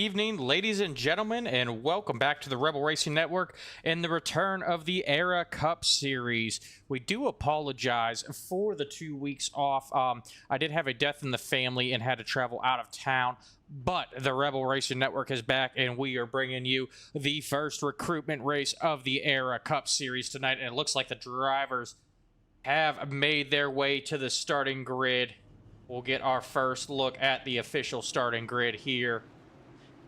evening, ladies and gentlemen, and welcome back to the Rebel Racing Network and the return of the AERA Cup Series. We do apologize for the 2 weeks off. I did have a death in the family and had to travel out of town, but the Rebel Racing Network is back, and we are bringing you the first recruitment race of the AERA Cup Series tonight, and it looks like the drivers have made their way to the starting grid. We'll get our first look at the official starting grid here.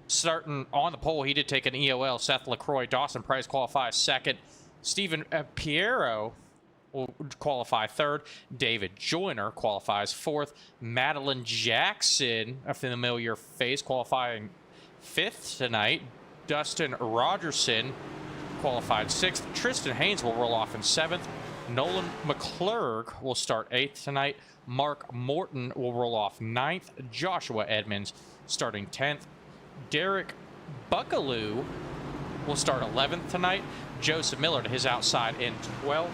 Starting on the pole, he did take an EOL. Seth LaCroix, Dawson Price qualifies second. Stephen Piero will qualify third. David Joyner qualifies fourth. Madeline Jackson, a familiar face, qualifying fifth tonight. Dustin Rogerson qualified sixth. Tristan Haynes will roll off in seventh. Nolan McClurg will start eighth tonight. Mark Morton will roll off ninth. Joshua Edmonds starting 10th. Derek Buckaloo will start 11th tonight. Joseph Miller to his outside in 12th.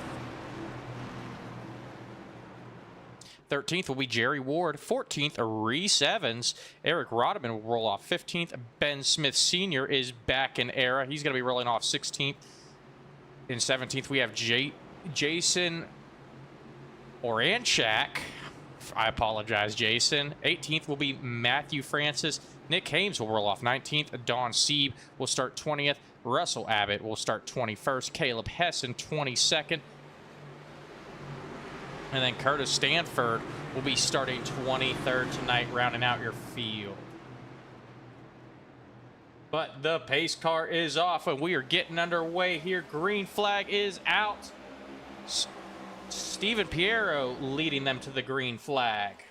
13th will be Jerry Ward. 14th, Reese Evans. Eric Rodman will roll off 15th. Ben Smith Sr. is back in AERA. He's going to be rolling off 16th. In 17th, we have Jason Oranchak. I apologize, Jason. 18th will be Matthew Francis. Nick Hames will roll off 19th. Don Sieb will start 20th. Russell Abbott will start 21st. Caleb Hessen 22nd. And then Curtis Stanford will be starting 23rd tonight, rounding out your field. But the pace car is off, and we are getting underway here. Green flag is out. Stephen Piero leading them to the green flag.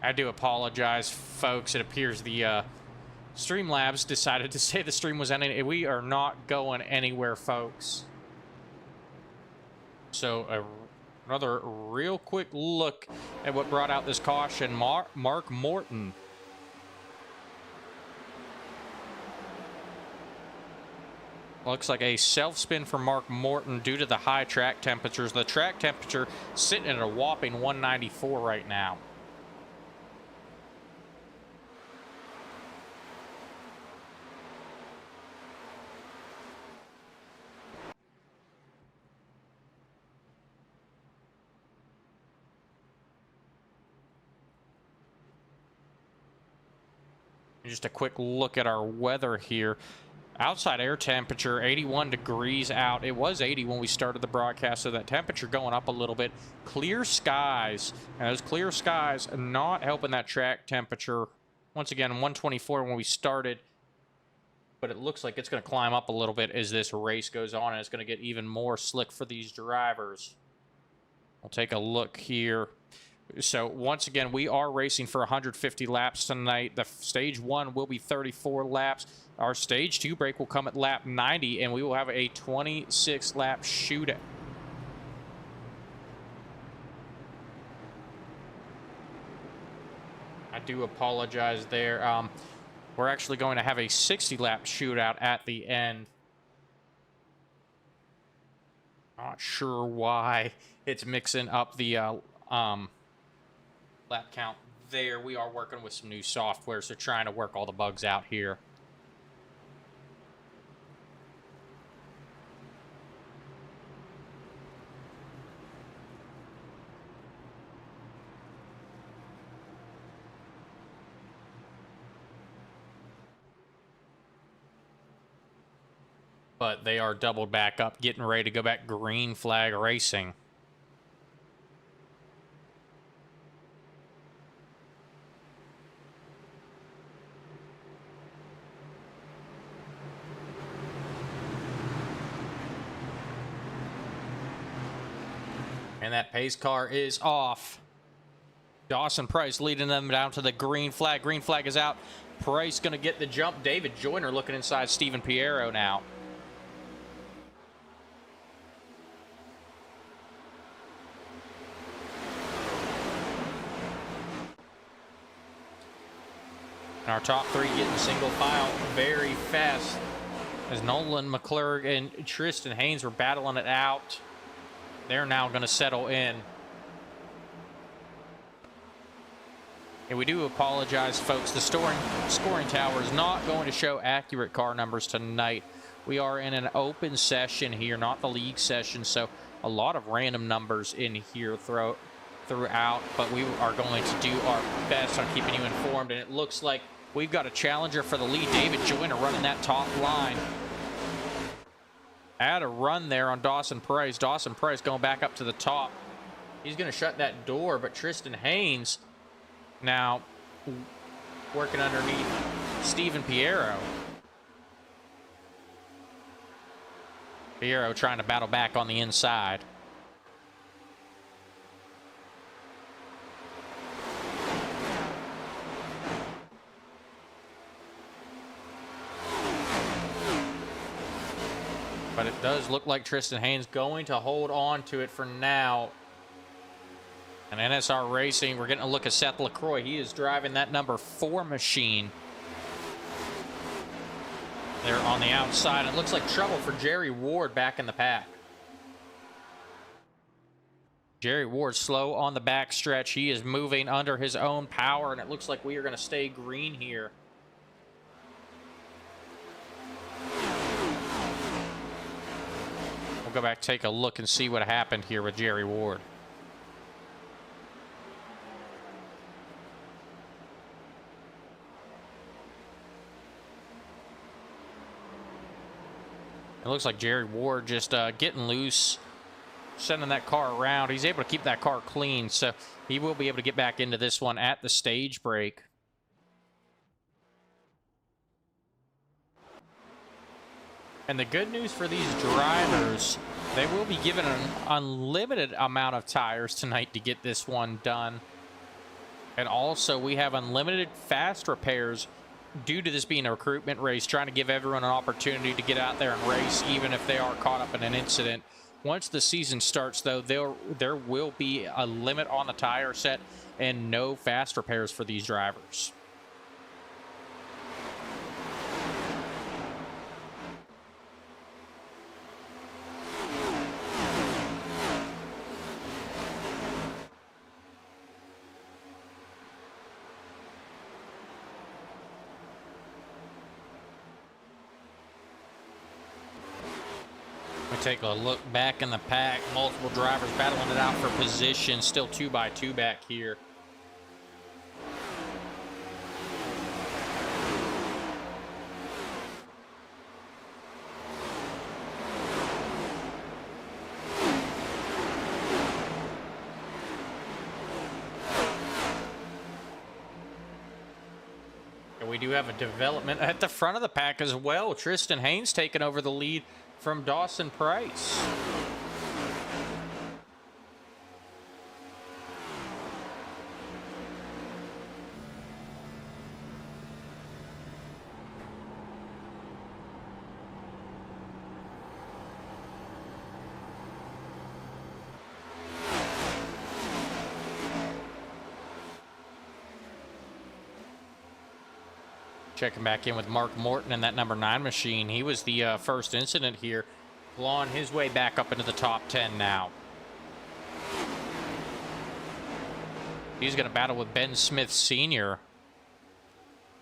I do apologize, folks. It appears the Streamlabs decided to say the stream was ending. We are not going anywhere, folks. So another real quick look at what brought out this caution. Mark Morton Looks like a self-spin for Mark Morton due to the high track temperatures. The track temperature sitting at a whopping 194 right now. Just a quick look at our weather here. Outside air temperature, 81 degrees out. It was 80 when we started the broadcast, so that temperature going up a little bit. Clear skies. And those clear skies not helping that track temperature. Once again, 124 when we started. But it looks like it's going to climb up a little bit as this race goes on, and it's going to get even more slick for these drivers. We'll take a look here. So once again, we are racing for 150 laps tonight. The stage 1 will be 34 laps. Our stage 2 break will come at lap 90, and we will have a 26 lap shootout. I do apologize there. We're actually going to have a 60 lap shootout at the end. Not sure why it's mixing up the lap count there. We are working with some new software, so trying to work all the bugs out here. But they are doubled back up, getting ready to go back green flag racing. And that pace car is off. Dawson Price leading them down to the green flag. Green flag is out. Price going to get the jump. David Joyner looking inside Stephen Piero now. And our top 3 getting single file very fast as Nolan McClurg and Tristan Haynes were battling it out. They're now going to settle in. And we do apologize, folks. The scoring tower is not going to show accurate car numbers tonight. We are in an open session here, not the league session, so a lot of random numbers in here throughout. But we are going to do our best on keeping you informed. And it looks like we've got a challenger for the lead. David Joyner running that top line. Add a run there on Dawson Price. Dawson Price going back up to the top. He's going to shut that door, but Tristan Haynes now working underneath Stephen Piero. Piero trying to battle back on the inside. But it does look like Tristan Haynes going to hold on to it for now. And NSR Racing, we're getting a look at Seth LaCroix. He is driving that number 4 machine. They're on the outside. It looks like trouble for Jerry Ward back in the pack. Jerry Ward slow on the back stretch. He is moving under his own power, and it looks like we are going to stay green here. Go back, take a look, and see what happened here with Jerry Ward. It looks like Jerry Ward just getting loose, sending that car around. He's able to keep that car clean, so he will be able to get back into this one at the stage break. And the good news for these drivers, they will be given an unlimited amount of tires tonight to get this one done. And also, we have unlimited fast repairs due to this being a recruitment race, trying to give everyone an opportunity to get out there and race, even if they are caught up in an incident. Once the season starts, though, there will be a limit on the tire set and no fast repairs for these drivers. We take a look back in the pack. Multiple drivers battling it out for position. Still 2x2 back here. We do have a development at the front of the pack as well. Tristan Haynes taking over the lead from Dawson Price. Checking back in with Mark Morton in that number 9 machine. He was the first incident here, clawing his way back up into the top 10 now. He's going to battle with Ben Smith Sr.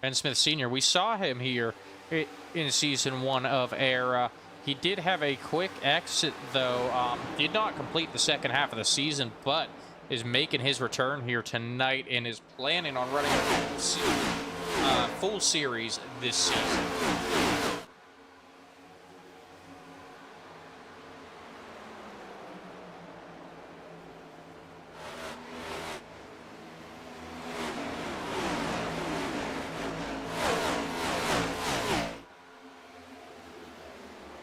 Ben Smith Sr., we saw him here in Season 1 of AERA. He did have a quick exit, though. Did not complete the second half of the season, but is making his return here tonight and is planning on running a full series this season.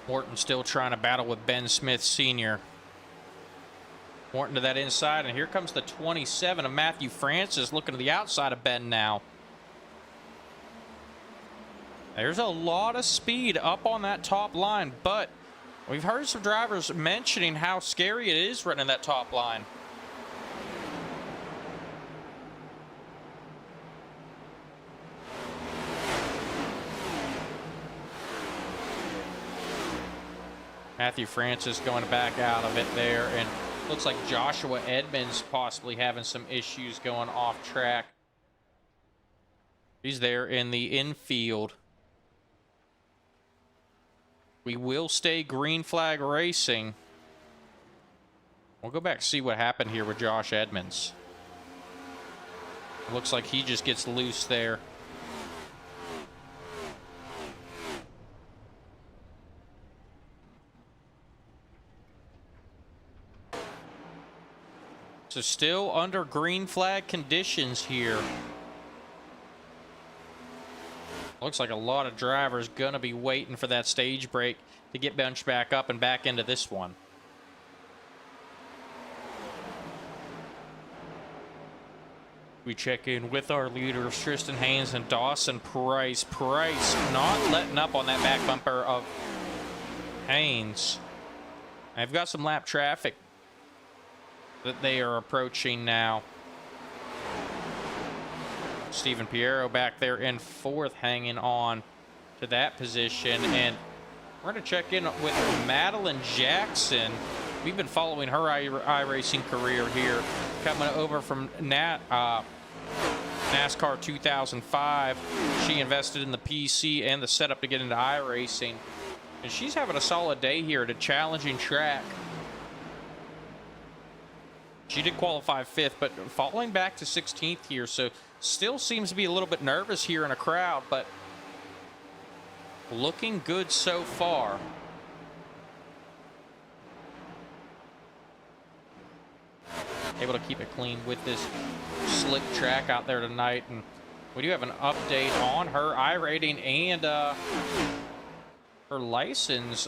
Morton still trying to battle with Ben Smith Sr. Morton to that inside, and here comes the 27 of Matthew Francis looking to the outside of Ben now. There's a lot of speed up on that top line, but we've heard some drivers mentioning how scary it is running that top line. Matthew Francis going back out of it there, and looks like Joshua Edmonds possibly having some issues going off track. He's there in the infield. We will stay green flag racing. We'll go back and see what happened here with Josh Edmonds. It looks like he just gets loose there. So still under green flag conditions here. Looks like a lot of drivers going to be waiting for that stage break to get benched back up and back into this one. We check in with our leaders, Tristan Haynes and Dawson Price. Price not letting up on that back bumper of Haynes. I've got some lap traffic that they are approaching now. Stephen Piero back there in 4th, hanging on to that position. And we're going to check in with Madeline Jackson. We've been following her iRacing career here, coming over from NASCAR 2005. She invested in the PC and the setup to get into iRacing. And she's having a solid day here at a challenging track. She did qualify 5th, but falling back to 16th here, so still seems to be a little bit nervous here in a crowd, but looking good so far. Able to keep it clean with this slick track out there tonight, and we do have an update on her iRating and her license.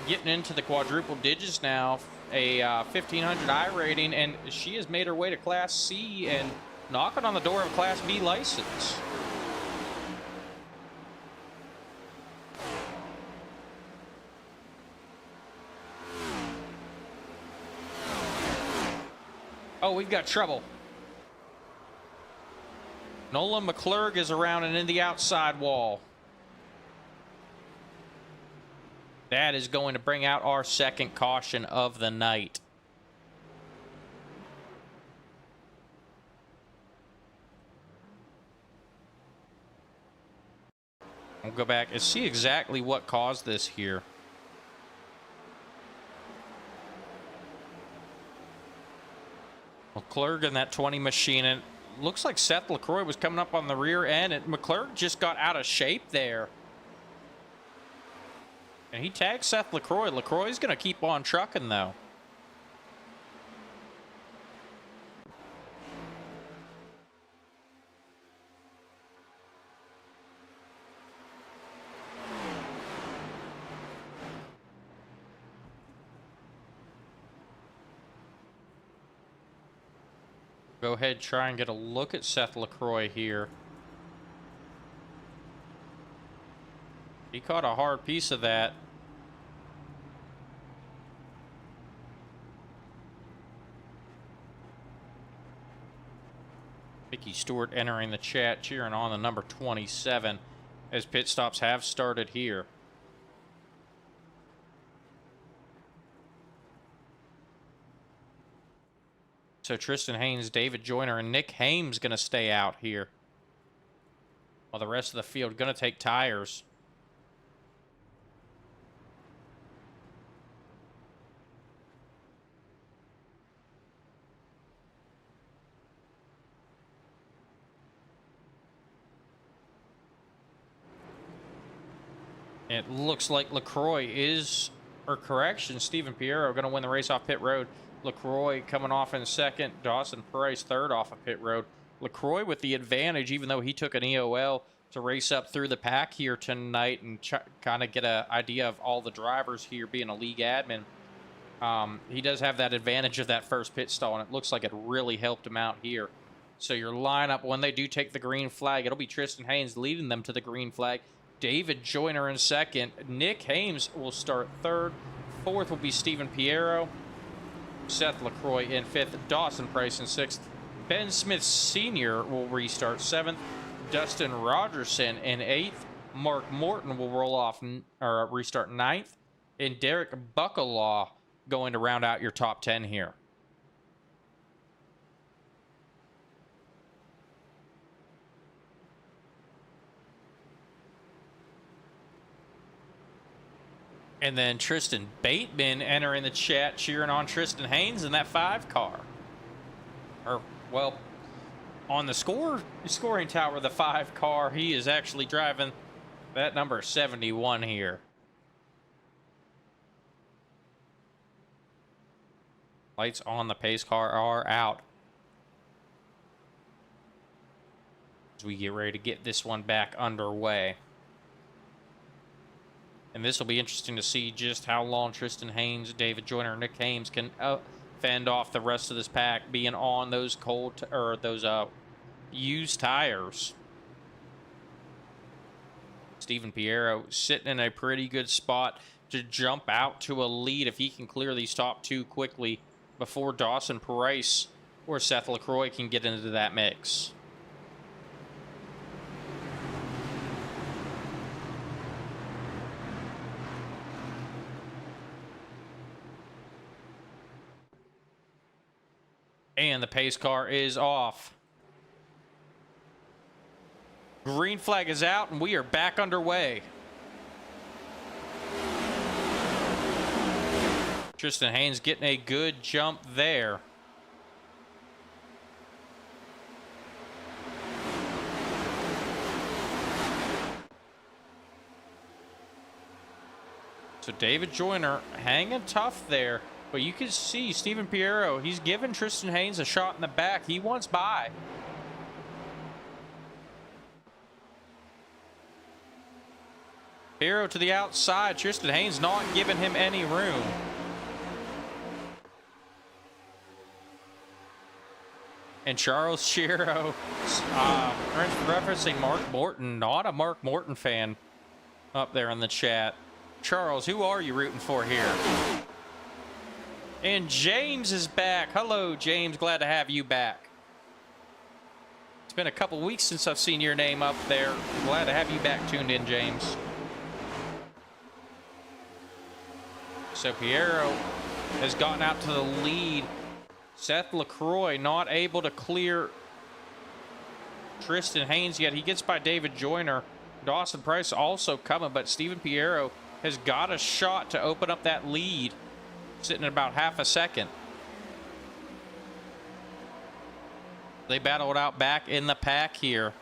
Getting into the quadruple digits now. A 1500 iRating, and she has made her way to Class C and knocking on the door of Class B license. Oh, we've got trouble. Nolan McClurg is around and in the outside wall. That is going to bring out our second caution of the night. We'll go back and see exactly what caused this here. McClurg in that 20 machine, and looks like Seth LaCroix was coming up on the rear end, and McClurg just got out of shape there. And he tagged Seth LaCroix. LaCroix's going to keep on trucking, though. Go ahead, try and get a look at Seth LaCroix here. He caught a hard piece of that. Vicky Stewart entering the chat, cheering on the number 27 as pit stops have started here. So Tristan Haynes, David Joyner, and Nick Hames going to stay out here, while the rest of the field going to take tires. It looks like LaCroix is, or correction, Stephen Piero going to win the race off pit road. LaCroix coming off in second. Dawson Price third off of pit road. LaCroix with the advantage, even though he took an EOL to race up through the pack here tonight and kind of get an idea of all the drivers here being a league admin. He does have that advantage of that first pit stall, and it looks like it really helped him out here. So your lineup, when they do take the green flag, it'll be Tristan Haynes leading them to the green flag. David Joyner in second. Nick Hames will start third. Fourth will be Stephen Piero. Seth LaCroix in fifth. Dawson Price in sixth. Ben Smith Sr. will restart seventh. Dustin Rogerson in eighth. Mark Morton will roll off or restart ninth. And Derek Buckalaw going to round out your top 10 here. And then Tristan Bateman entering the chat, cheering on Tristan Haynes in that 5 car. Or, well, on the scoring tower, the 5 car, he is actually driving that number 71 here. Lights on the pace car are out. As we get ready to get this one back underway. And this will be interesting to see just how long Tristan Haynes, David Joyner, and Nick Hames can fend off the rest of this pack being on those used tires. Stephen Piero sitting in a pretty good spot to jump out to a lead if he can clear these top 2 quickly before Dawson Price or Seth LaCroix can get into that mix. And the pace car is off. Green flag is out, and we are back underway. Tristan Haynes getting a good jump there. So David Joyner hanging tough there. But you can see Stephen Piero, he's giving Tristan Haynes a shot in the back. He wants by. Piero to the outside. Tristan Haynes not giving him any room. And Charles Shiro, referencing Mark Morton, not a Mark Morton fan up there in the chat. Charles, who are you rooting for here? And James is back. Hello, James. Glad to have you back. It's been a couple weeks since I've seen your name up there. Glad to have you back tuned in, James. So Piero has gotten out to the lead. Seth LaCroix not able to clear Tristan Haynes yet. He gets by David Joyner. Dawson Price also coming, but Stephen Piero has got a shot to open up that lead. Sitting at about half a second. They battle it out back in the pack here.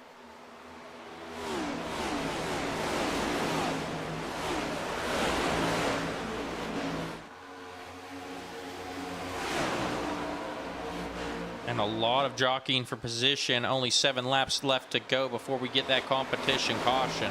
And a lot of jockeying for position. Only 7 laps left to go before we get that competition caution.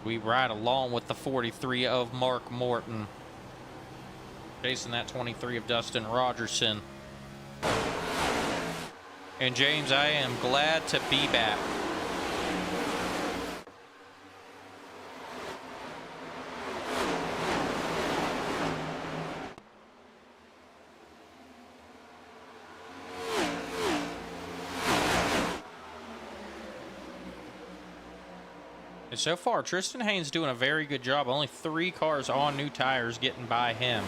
We ride along with the 43 of Mark Morton. Chasing that 23 of Dustin Rogerson. And James, I am glad to be back. And so far, Tristan Haynes doing a very good job. Only 3 cars on new tires getting by him.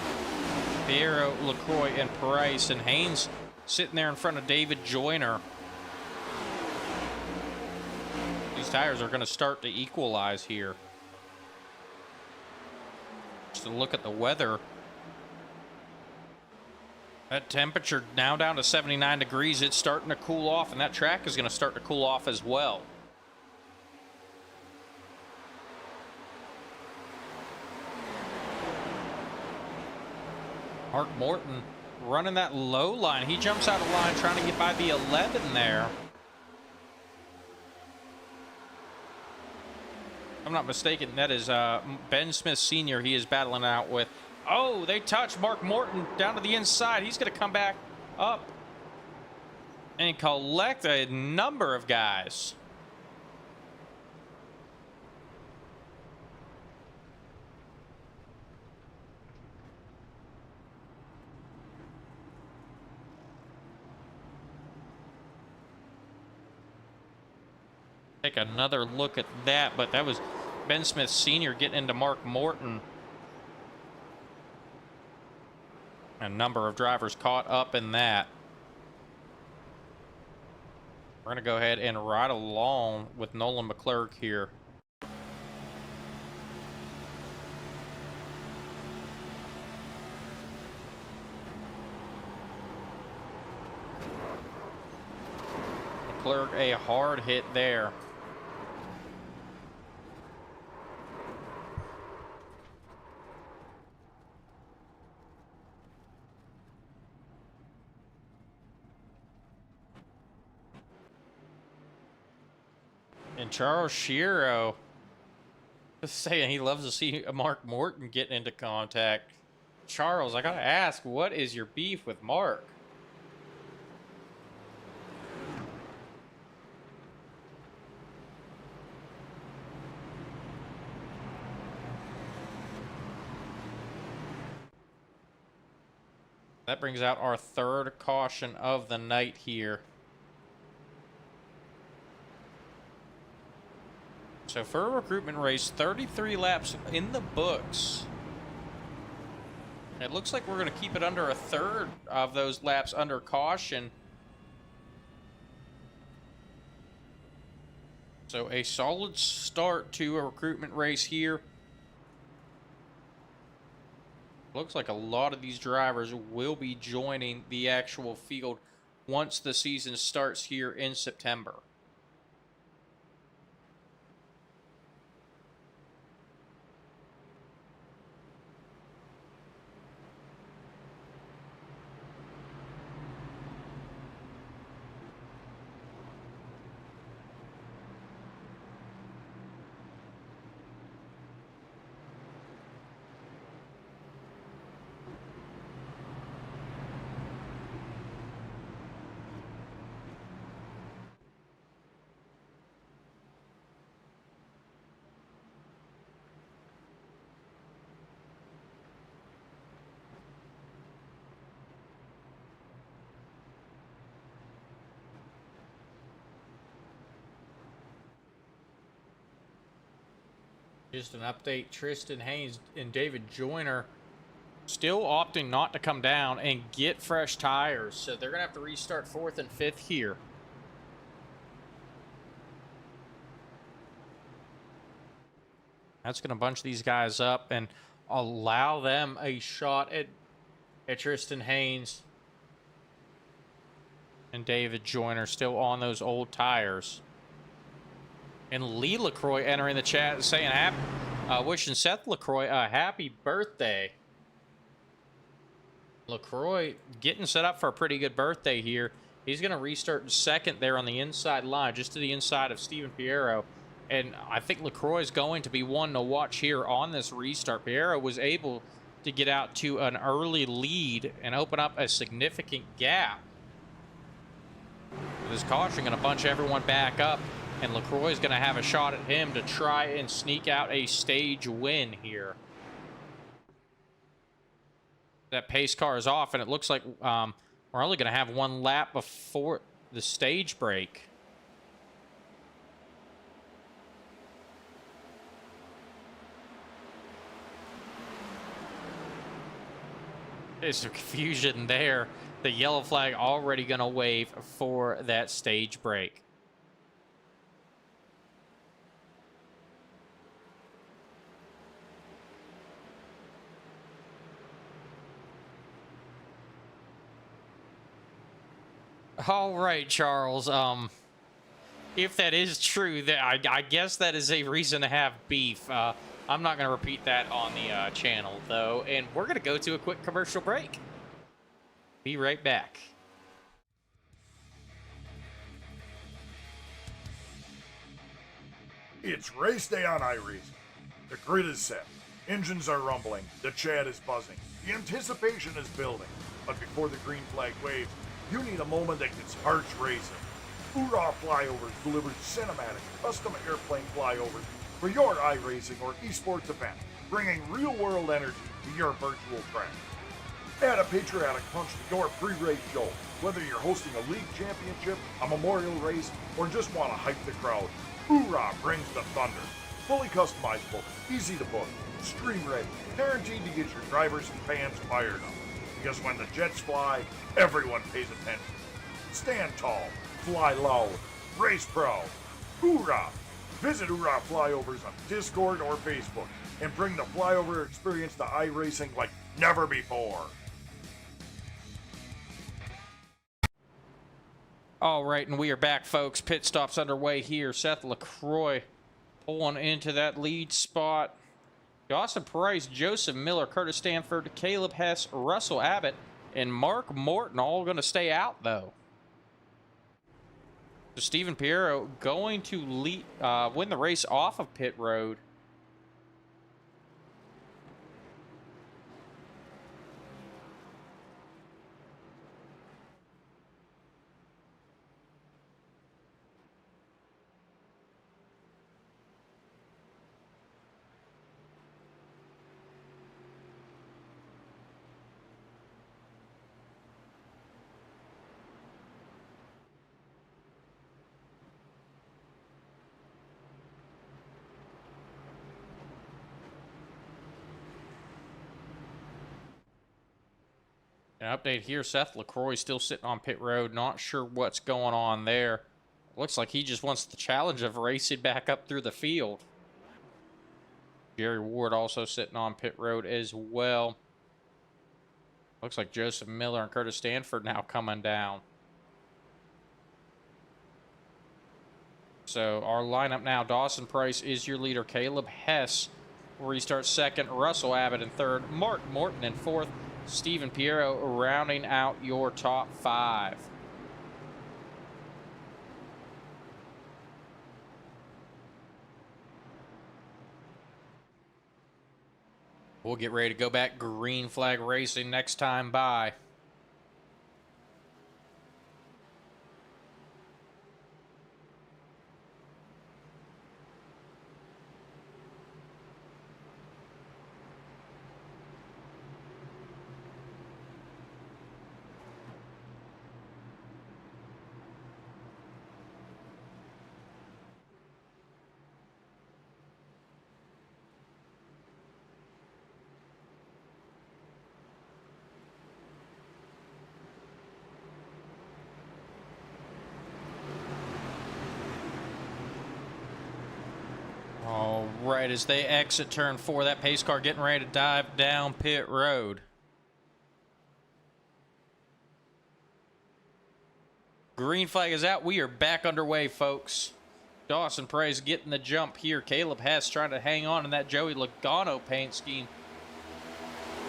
Barrow, LaCroix, and Price. And Haynes sitting there in front of David Joyner. These tires are going to start to equalize here. Just to look at the weather. That temperature now down to 79 degrees. It's starting to cool off, and that track is going to start to cool off as well. Mark Morton running that low line. He jumps out of line trying to get by the 11 there. If I'm not mistaken, that is Ben Smith Sr. he is battling out with. Oh, they touch Mark Morton down to the inside. He's going to come back up and collect a number of guys. Take another look at that, but that was Ben Smith Sr. getting into Mark Morton. A number of drivers caught up in that. We're going to go ahead and ride along with Nolan McClurg here. McClurg, a hard hit there. And Charles Shiro just saying he loves to see Mark Morton getting into contact. Charles, I gotta ask, what is your beef with Mark? That brings out our 3rd caution of the night here. So for a recruitment race, 33 laps in the books. It looks like we're going to keep it under 1/3 of those laps under caution. So a solid start to a recruitment race here. Looks like a lot of these drivers will be joining the actual field once the season starts here in September. Just an update, Tristan Haynes and David Joyner still opting not to come down and get fresh tires. So they're going to have to restart 4th and 5th here. That's going to bunch these guys up and allow them a shot at Tristan Haynes and David Joyner, still on those old tires. And Lee LaCroix entering the chat saying wishing Seth LaCroix a happy birthday. LaCroix getting set up for a pretty good birthday here. He's going to restart second there on the inside line, just to the inside of Steven Piero. And I think LaCroix is going to be one to watch here on this restart. Piero was able to get out to an early lead and open up a significant gap. With his caution going to bunch everyone back up, and LaCroix is going to have a shot at him to try and sneak out a stage win here. That pace car is off, and it looks like we're only going to have one lap before the stage break. There's some confusion there. The yellow flag already going to wave for that stage break. All right, Charles. If that is true, that I guess that is a reason to have beef. I'm not going to repeat that on the channel, though, and we're going to go to a quick commercial break. Be right back. It's race day on iRacing. The grid is set. Engines are rumbling. The chat is buzzing. The anticipation is building. But before the green flag waves, you need a moment that gets hearts racing. AERA Flyovers delivers cinematic, custom airplane flyovers for your iRacing or esports event, bringing real-world energy to your virtual track. Add a patriotic punch to your pre-race show, whether you're hosting a league championship, a memorial race, or just want to hype the crowd. AERA brings the thunder. Fully customizable, easy to book, stream ready, guaranteed to get your drivers and fans fired up. Because when the jets fly, everyone pays attention. Stand tall, fly loud, race proud. AERA! Visit AERA Flyovers on Discord or Facebook and bring the flyover experience to iRacing like never before. All right, and we are back, folks. Pit stop's underway here. Seth LaCroix pulling into that lead spot. Dawson Price, Joseph Miller, Curtis Stanford, Caleb Hess, Russell Abbott, and Mark Morton all going to stay out, though. So Steven Piero going to win the race off of pit road. An update here, Seth LaCroix still sitting on pit road. Not sure what's going on there. Looks like he just wants the challenge of racing back up through the field. Jerry Ward also sitting on pit road as well. Looks like Joseph Miller and Curtis Stanford now coming down. So our lineup now, Dawson Price is your leader. Caleb Hess will restart second. Russell Abbott in third. Mark Morton in fourth. Steven Piero rounding out your top five. We'll get ready to go back green flag racing next time by. right, as they exit turn 4, that pace car getting ready to dive down pit road. Green flag is out. We are back underway, folks. Dawson Praise getting the jump here. Caleb Hess trying to hang on in that Joey Logano paint scheme.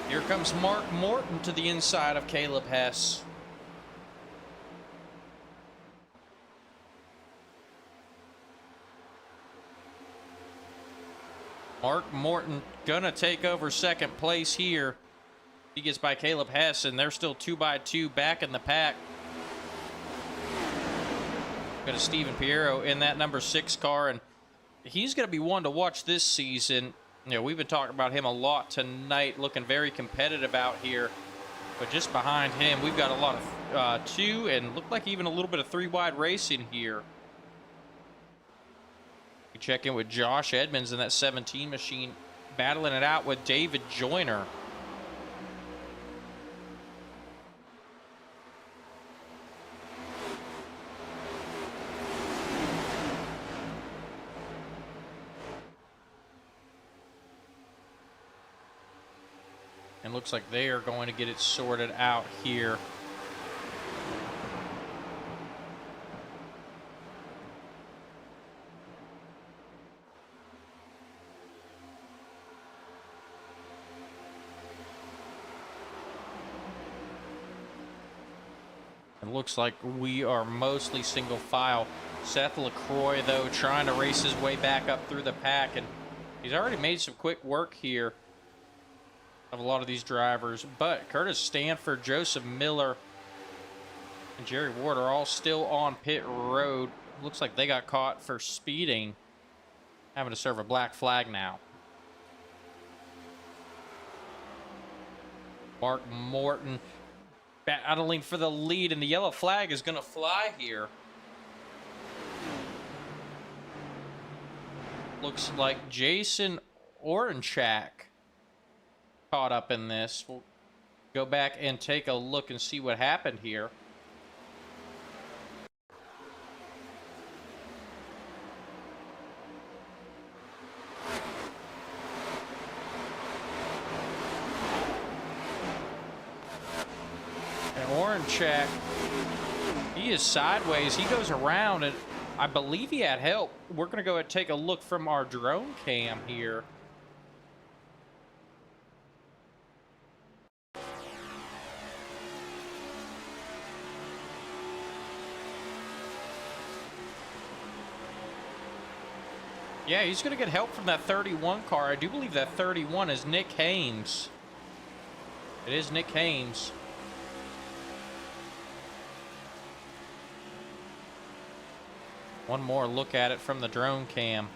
Here comes Mark Morton to the inside of Caleb Hess. Mark Morton gonna take over second place here. He gets by Caleb Hess, and they're still 2x2 back in the pack. Got a Steven Piero in that number 6 car, and he's going to be one to watch this season. You know, we've been talking about him a lot tonight, looking very competitive out here. But just behind him, we've got a lot of 2 and look like even a little bit of 3 wide racing here. We check in with Josh Edmonds in that 17 machine, battling it out with David Joyner. And looks like they are going to get it sorted out here. It looks like we are mostly single file. Seth LaCroix, though, trying to race his way back up through the pack, and he's already made some quick work here of a lot of these drivers. But Curtis Stanford, Joseph Miller, and Jerry Ward are all still on pit road. Looks like they got caught for speeding, having to serve a black flag now. Mark Morton battling for the lead, and the yellow flag is going to fly here. Looks like Jason Orenchak caught up in this. We'll go back and take a look and see what happened here. And Orenchak, he is sideways. He goes around, and I believe he had help. We're going to go ahead and take a look from our drone cam here. Yeah, he's going to get help from that 31 car. I do believe that 31 is Nick Hames. It is Nick Hames. One more look at it from the drone cam.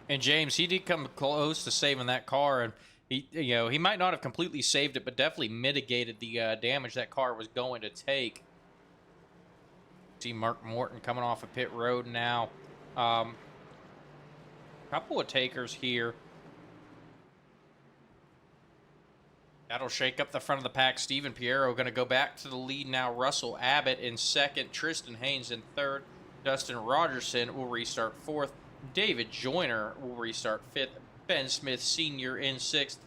And James, he did come close to saving that car, and he might not have completely saved it, but definitely mitigated the damage that car was going to take. See Mark Morton coming off of pit road now. Couple of takers here. That'll shake up the front of the pack. Steven Piero going to go back to the lead now. Russell Abbott in second. Tristan Haynes in third. Dustin Rogerson will restart fourth. David Joyner will restart fifth. Ben Smith Sr. in sixth.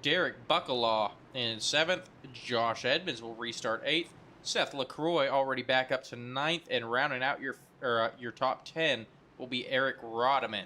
Derek Buckalaw in seventh. Josh Edmonds will restart eighth. Seth LaCroix already back up to ninth. And rounding out your top 10 will be Eric Rodeman.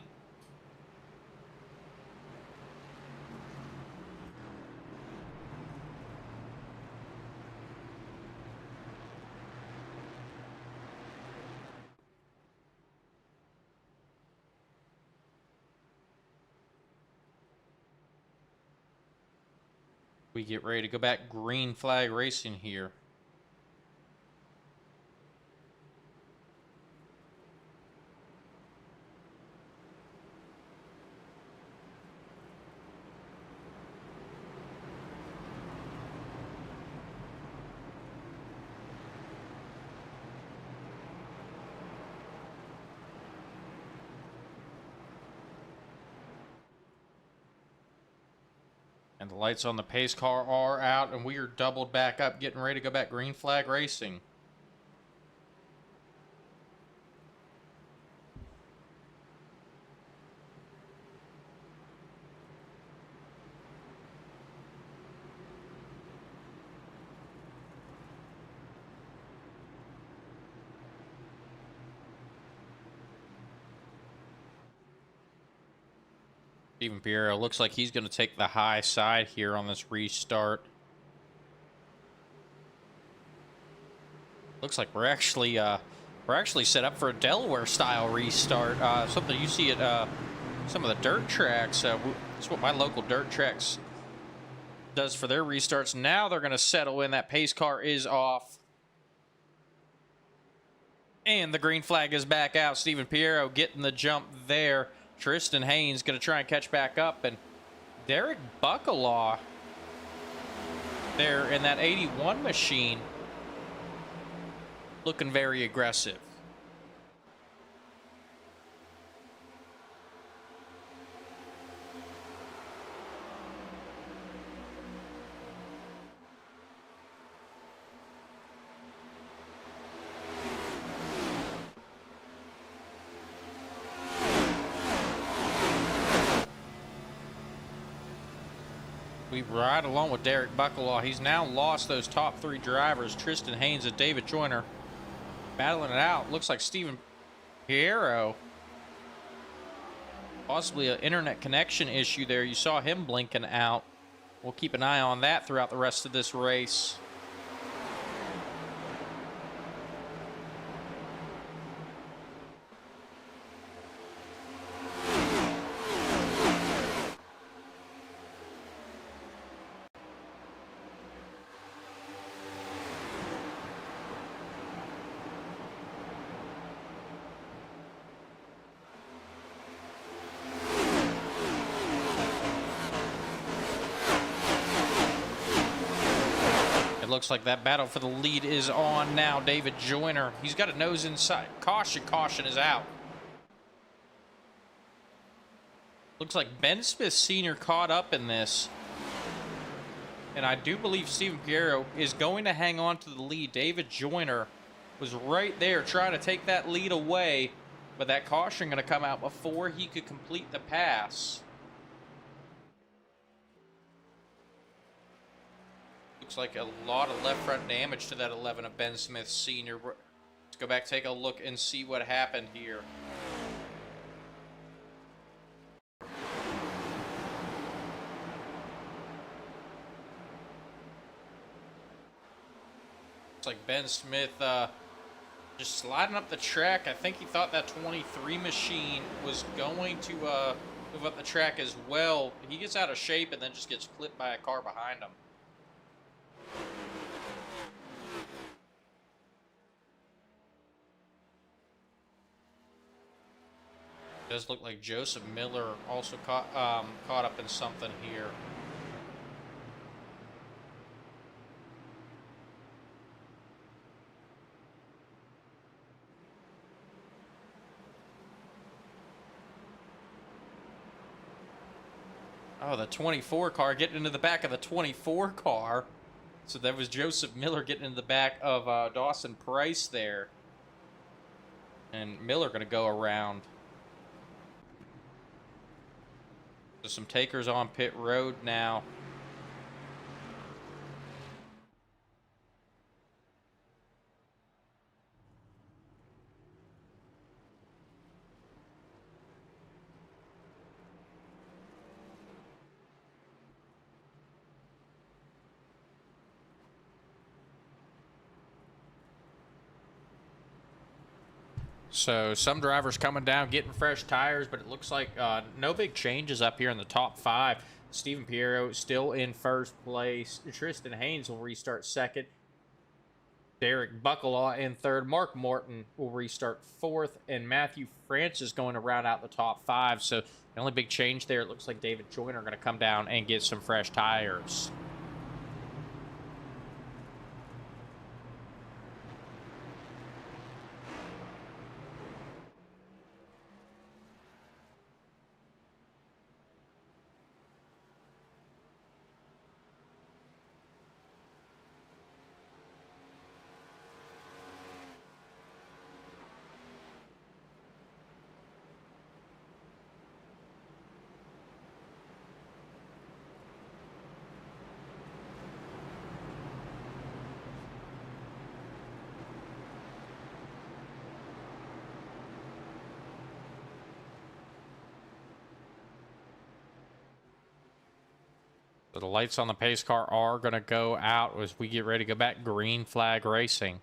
We get ready to go back green flag racing here. And the lights on the pace car are out, and we are doubled back up, getting ready to go back green flag racing. Steven Piero looks like he's going to take the high side here on this restart. Looks like we're actually set up for a Delaware style restart. Something you see at some of the dirt tracks. That's what my local dirt tracks does for their restarts. Now they're going to settle in. That pace car is off. And the green flag is back out. Steven Piero getting the jump there. Tristan Haynes going to try and catch back up. And Derek Buckalaw there in that 81 machine looking very aggressive. We ride along with Derek Buckalaw. He's now lost those top three drivers, Tristan Haynes and David Joyner, battling it out. Looks like Steven Piero, possibly an internet connection issue there. You saw him blinking out. We'll keep an eye on that throughout the rest of this race. Looks like that battle for the lead is on now. David Joyner, he's got a nose inside. Caution is out. Looks like Ben Smith Sr. caught up in this. And I do believe Steven Piero is going to hang on to the lead. David Joyner was right there trying to take that lead away, but that caution going to come out before he could complete the pass. Looks like a lot of left front damage to that 11 of Ben Smith Sr. Let's go back, take a look, and see what happened here. Looks like Ben Smith just sliding up the track. I think he thought that 23 machine was going to move up the track as well. He gets out of shape and then just gets clipped by a car behind him. Does look like Joseph Miller also caught up in something here. Oh, the 24 car getting into the back of the 24 car. So that was Joseph Miller getting into the back of Dawson Price there. And Miller going to go around. So some takers on pit road now. So some drivers coming down, getting fresh tires, but it looks like no big changes up here in the top five. Steven Piero still in first place. Tristan Haynes will restart second. Derek Buckalaw in third. Mark Morton will restart fourth. And Matthew Francis going to round out the top five. So the only big change there, it looks like David Joyner going to come down and get some fresh tires. So the lights on the pace car are going to go out as we get ready to go back green flag racing.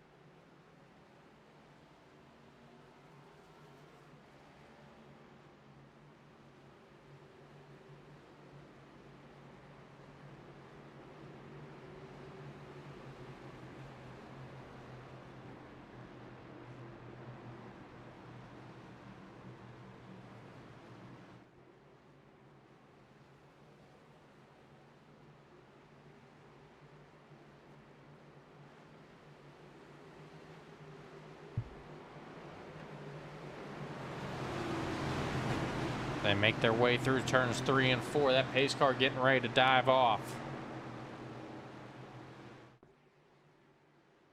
They make their way through turns 3 and 4. That pace car getting ready to dive off.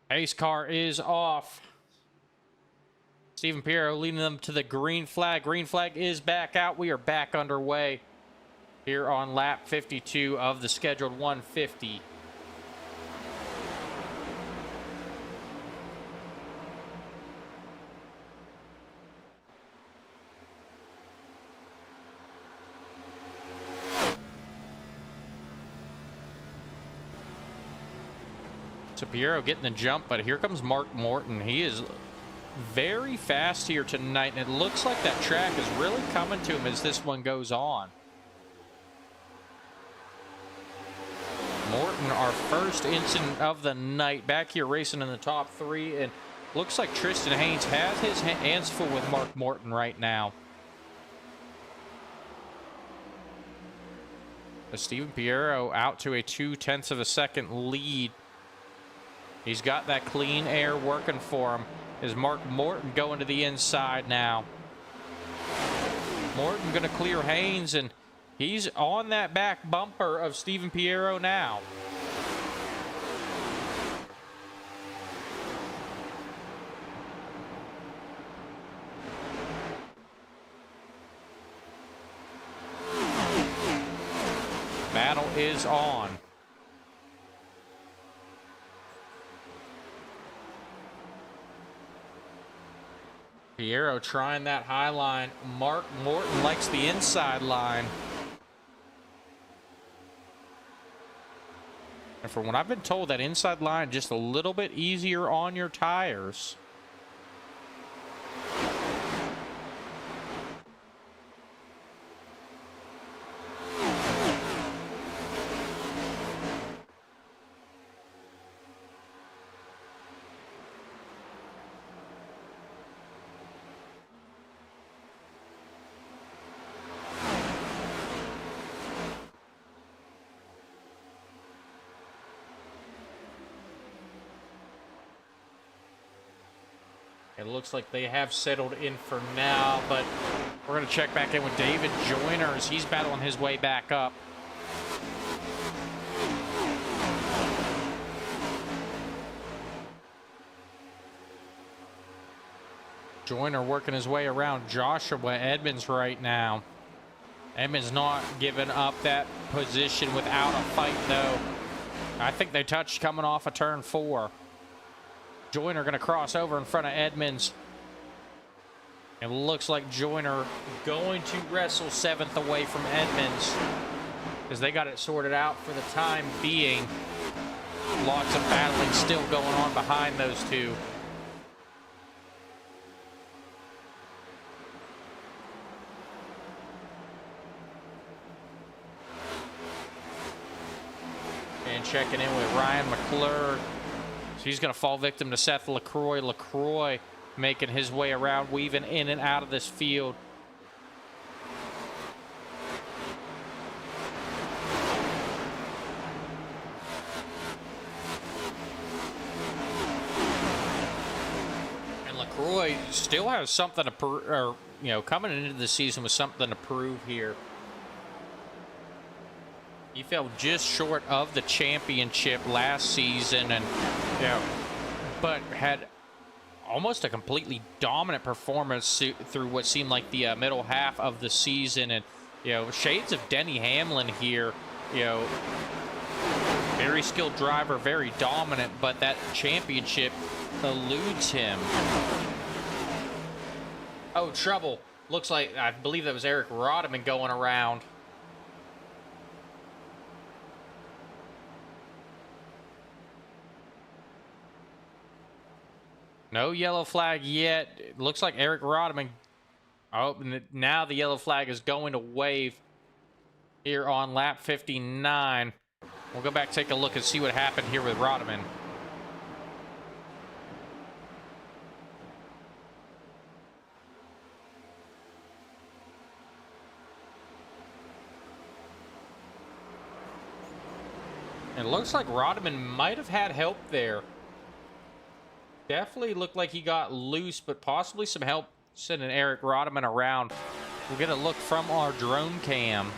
Pace car is off. Stephen Piero leading them to the green flag. Green flag is back out. We are back underway here on lap 52 of the scheduled 150. So Piero getting the jump, but here comes Mark Morton. He is very fast here tonight, and it looks like that track is really coming to him as this one goes on. Morton, our first incident of the night, back here racing in the top 3, and looks like Tristan Haynes has his hands full with Mark Morton right now. As Stephen Piero out to a 0.2 of a second lead. He's got that clean air working for him. Is Mark Morton going to the inside now? Morton going to clear Haynes, and he's on that back bumper of Stephen Piero now. Battle is on. Piero trying that high line. Mark Morton likes the inside line. And from what I've been told, that inside line just a little bit easier on your tires. It looks like they have settled in for now, but we're going to check back in with David Joyner as he's battling his way back up. Joyner working his way around Joshua Edmonds right now. Edmonds not giving up that position without a fight, though. I think they touched coming off of turn 4. Joyner going to cross over in front of Edmonds. It looks like Joyner going to wrestle 7th away from Edmonds as they got it sorted out for the time being. Lots of battling still going on behind those two. And checking in with Ryan McClure. He's going to fall victim to Seth LaCroix. LaCroix making his way around, weaving in and out of this field. And LaCroix still has something to prove, or, you know, coming into the season with something to prove here. He fell just short of the championship last season, and but had almost a completely dominant performance through what seemed like the middle half of the season. And shades of Denny Hamlin here. Very skilled driver, very dominant, but that championship eludes him. Oh, trouble! Looks like, I believe that was Eric Rodman going around. No yellow flag yet. It looks like Eric Rodman. Oh, now the yellow flag is going to wave here on lap 59. We'll go back, take a look, and see what happened here with Rodman. It looks like Rodman might have had help there. Definitely looked like he got loose, but possibly some help sending Eric Rodman around. We'll get a look from our drone cam.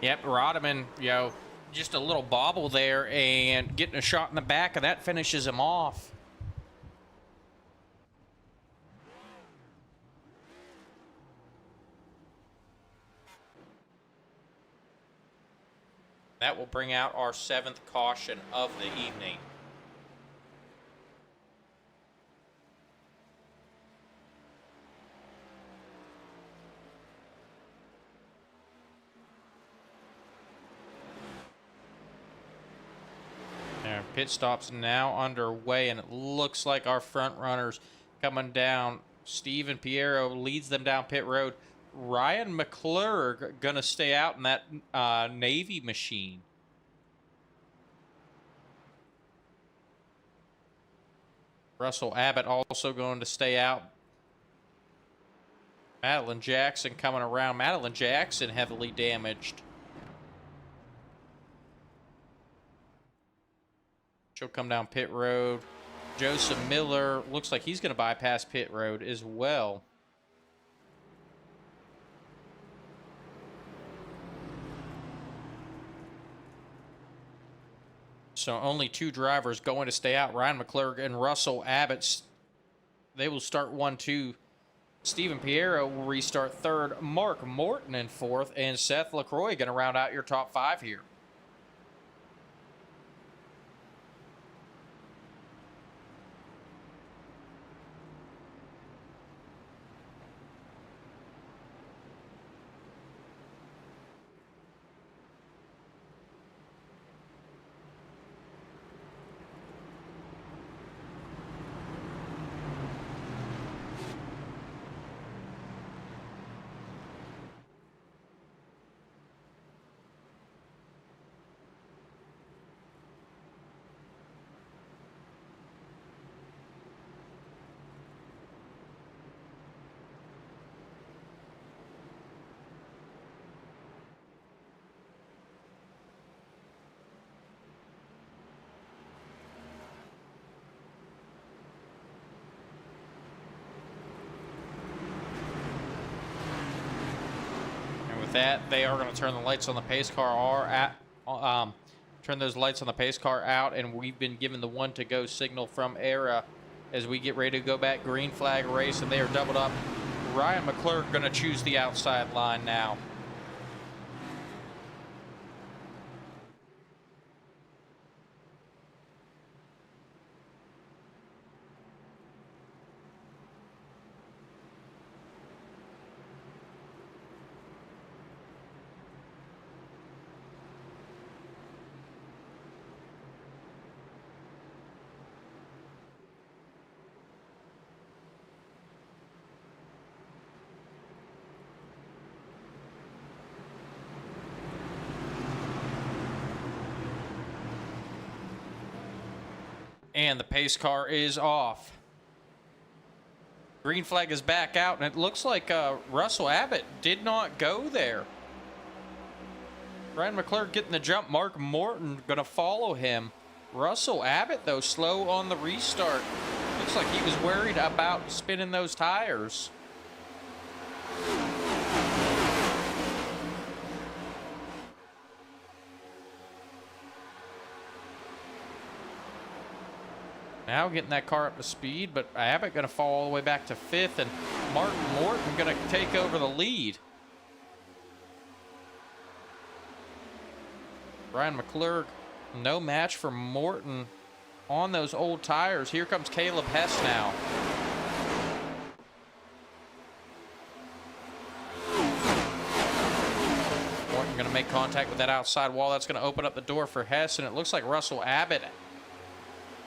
Yep, Rodman, just a little bobble there and getting a shot in the back, and that finishes him off. That will bring out our 7th caution of the evening. Pit stops now underway, and it looks like our front runners coming down. Steven Piero leads them down pit road. Ryan McClure going to stay out in that Navy machine. Russell Abbott also going to stay out. Madeline Jackson coming around. Madeline Jackson heavily damaged. She'll come down pit road. Joseph Miller looks like he's going to bypass pit road as well. So only 2 drivers going to stay out. Ryan McClure and Russell Abbott. They will start 1-2. Stephen Piero will restart 3rd. Mark Morton in 4th. And Seth LaCroix going to round out your top 5 here. That they are going to turn the lights on the pace car turn those lights on the pace car out, and we've been given the 1 to go signal from AERA as we get ready to go back. Green flag race, and they are doubled up. Ryan McClure going to choose the outside line now. And the pace car is off. Green flag is back out, and it looks like Russell Abbott did not go there. Ryan McClure getting the jump. Mark Morton going to follow him. Russell Abbott, though, slow on the restart. Looks like he was worried about spinning those tires. Now getting that car up to speed, but Abbott going to fall all the way back to 5th, and Martin Morton going to take over the lead. Ryan McClure, no match for Morton on those old tires. Here comes Caleb Hess now. going to make contact with that outside wall. That's going to open up the door for Hess, and it looks like Russell Abbott.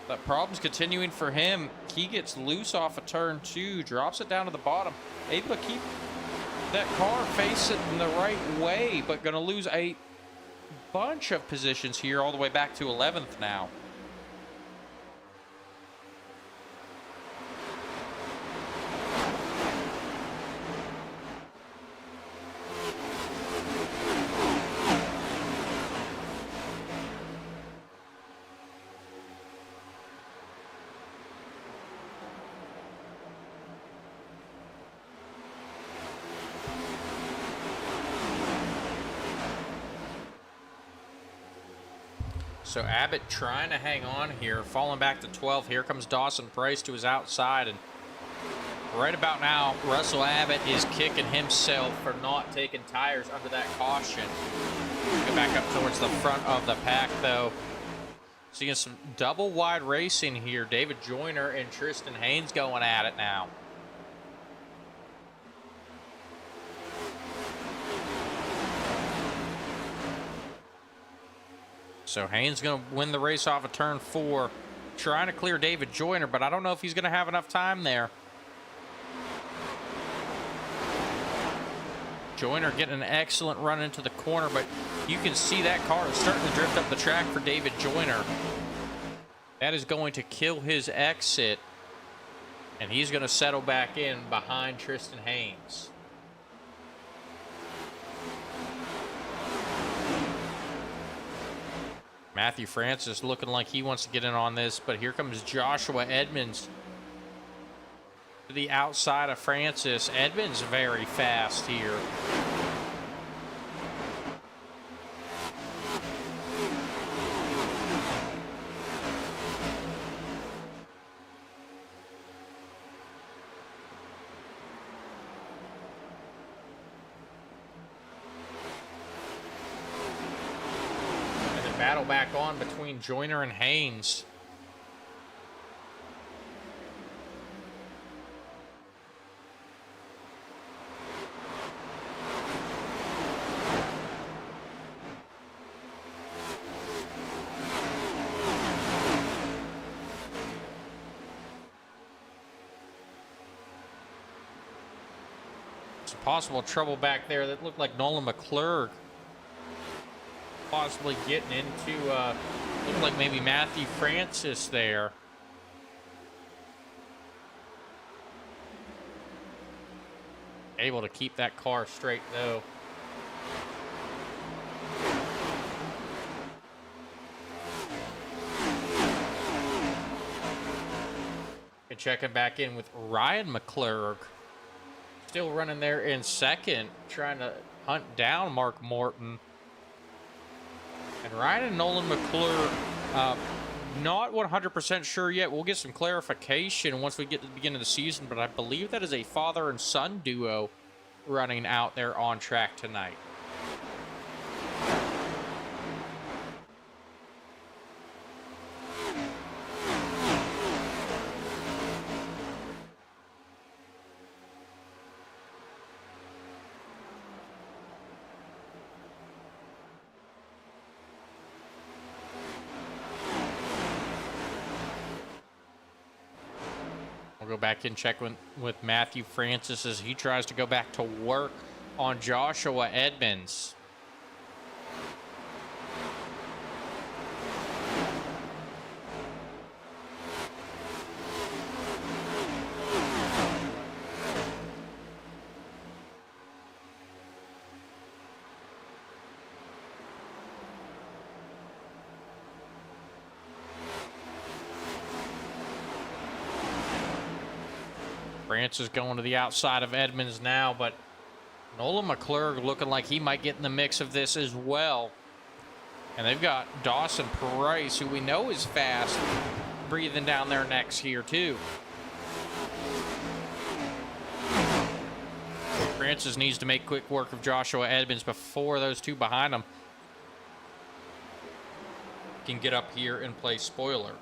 The problem's continuing for him. He gets loose off of turn 2, drops it down to the bottom, able to keep that car facing the right way, but going to lose a bunch of positions here all the way back to 11th now. So Abbott trying to hang on here, falling back to 12th. Here comes Dawson Price to his outside, and right about now, Russell Abbott is kicking himself for not taking tires under that caution. Get back up towards the front of the pack, though. Seeing some double wide racing here. David Joyner and Tristan Haynes going at it now. So Haynes going to win the race off of turn 4, trying to clear David Joyner, but I don't know if he's going to have enough time there. Joyner getting an excellent run into the corner, but you can see that car is starting to drift up the track for David Joyner. That is going to kill his exit, and he's going to settle back in behind Tristan Haynes. Matthew Francis looking like he wants to get in on this, but here comes Joshua Edmonds to the outside of Francis. Edmonds very fast here. Battle back on between Joyner and Haynes. Some possible trouble back there. That looked like Nolan McClurg possibly getting into, looked like maybe Matthew Francis there. Able to keep that car straight, though. And checking back in with Ryan McClurg. Still running there in second, trying to hunt down Mark Morton. And Ryan and Nolan McClure, not 100% sure yet. We'll get some clarification once we get to the beginning of the season, but I believe that is a father and son duo running out there on track tonight. Go back and check with Matthew Francis as he tries to go back to work on Joshua Edmonds. Francis going to the outside of Edmonds now, but Nolan McClurg looking like he might get in the mix of this as well. And they've got Dawson Price, who we know is fast, breathing down their necks here too. Francis needs to make quick work of Joshua Edmonds before those two behind him can get up here and play spoiler.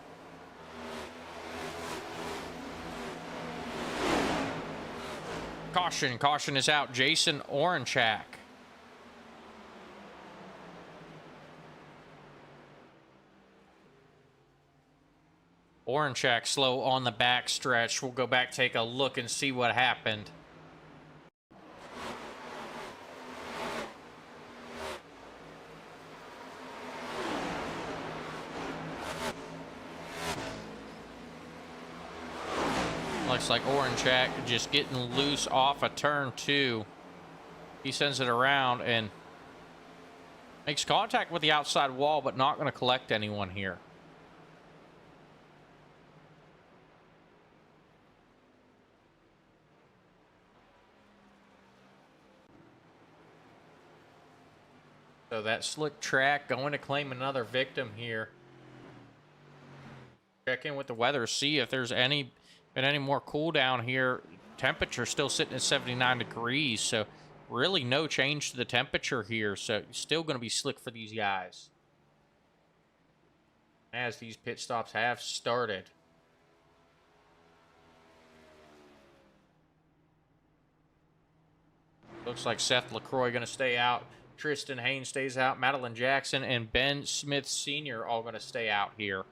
Caution is out. Jason Oranchak Orange Shack slow on the back stretch. We'll go back, take a look, and see what happened. Looks like Orange Shack just getting loose off of turn 2. He sends it around and makes contact with the outside wall, but not going to collect anyone here. So that slick track going to claim another victim here. Check in with the weather, see if there's been any more cool down here. Temperature still sitting at 79 degrees, so really no change to the temperature here. So still going to be slick for these guys as these pit stops have started. Looks like Seth LaCroix going to stay out. Tristan Haynes stays out. Madeline Jackson and Ben Smith Sr. all going to stay out here.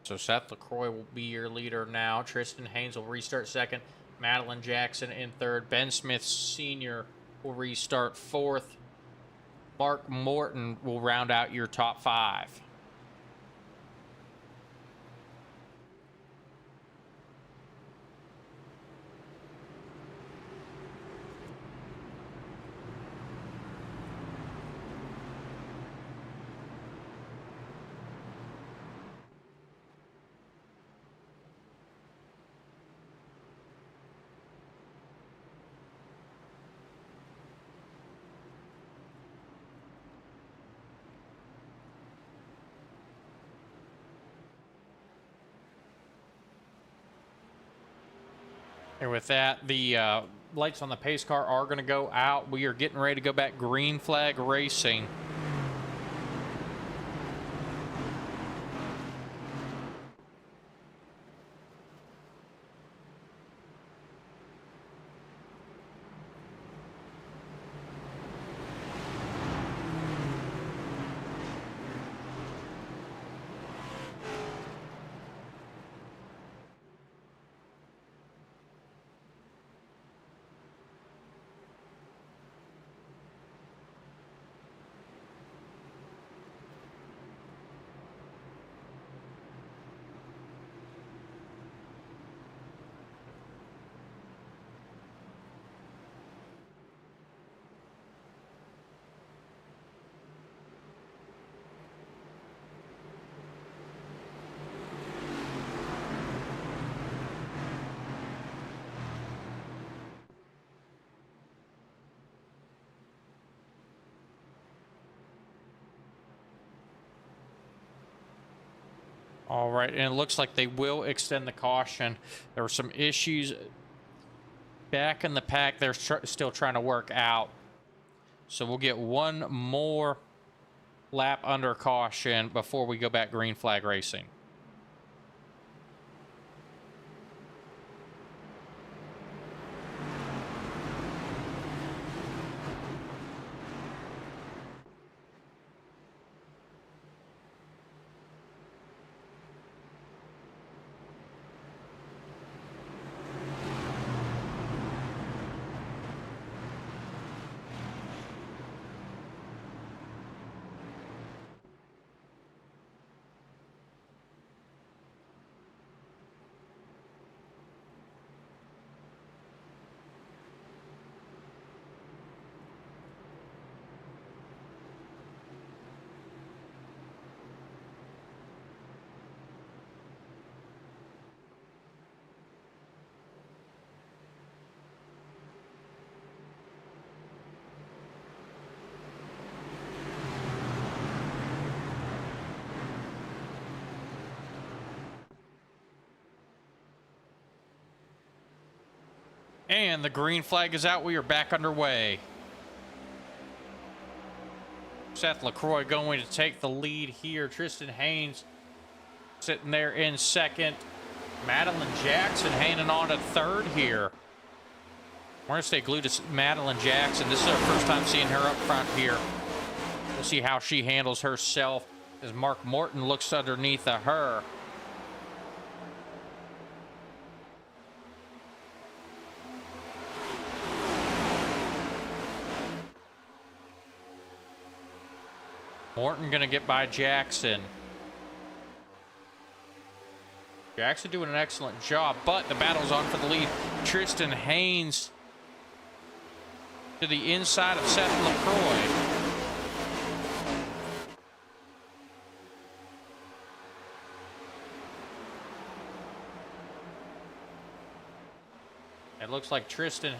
So Seth LaCroix will be your leader now. Tristan Haynes will restart second. Madeline Jackson in third. Ben Smith Sr. will restart fourth. Mark Morton will round out your top 5. And with that, the lights on the pace car are going to go out. We are getting ready to go back green flag racing. All right, and it looks like they will extend the caution. There were some issues back in the pack they're still trying to work out. So we'll get one more lap under caution before we go back green flag racing. And the green flag is out. We are back underway. Seth LaCroix going to take the lead here. Tristan Haynes sitting there in second. Madeline Jackson hanging on to third here. We're going to stay glued to Madeline Jackson. This is our first time seeing her up front here. We'll see how she handles herself as Mark Morton looks underneath of her. Morton going to get by Jackson. Jackson doing an excellent job, but the battle's on for the lead. Tristan Haynes to the inside of Seth LaCroix. It looks like Tristan...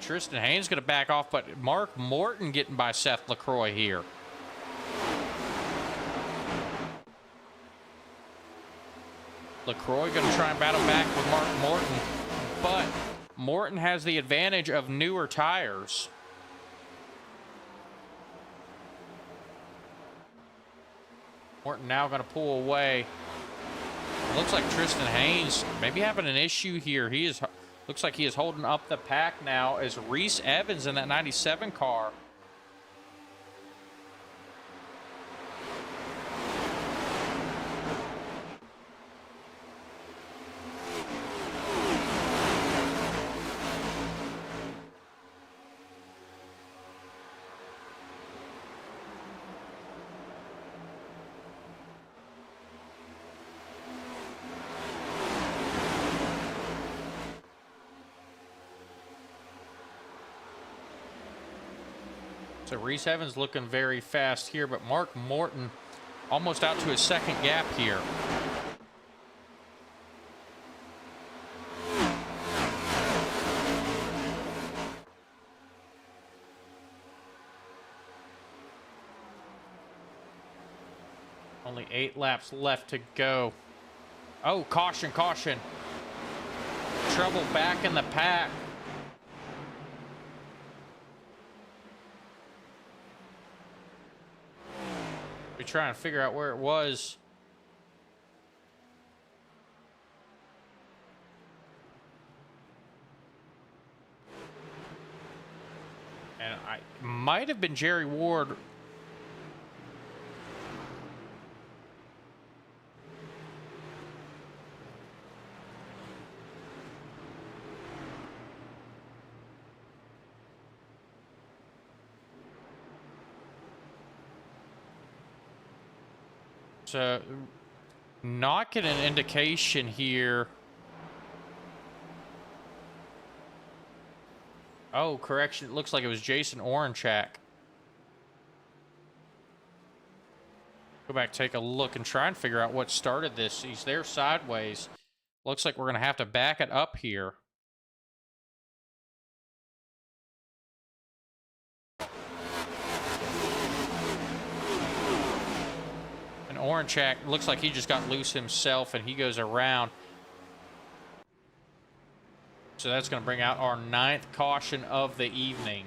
Tristan Haynes going to back off, but Mark Morton getting by Seth LaCroix here. LaCroix going to try and battle back with Mark Morton, but Morton has the advantage of newer tires. Morton now going to pull away. It looks like Tristan Haynes maybe having an issue here. He is... Looks like he is holding up the pack now as Reese Evans in that 97 car. So Reese Evans looking very fast here, but Mark Morton almost out to his second gap here. Only 8 laps left to go. Oh, caution, caution. Trouble back in the pack. We trying to figure out where it was. And I might have been Jerry Ward. So, not getting an indication here. Oh, correction. It looks like it was Jason Oranchak. Go back, take a look, and try and figure out what started this. He's there sideways. Looks like we're going to have to back it up here. Oranchak looks like he just got loose himself and he goes around. So that's going to bring out our 9th caution of the evening.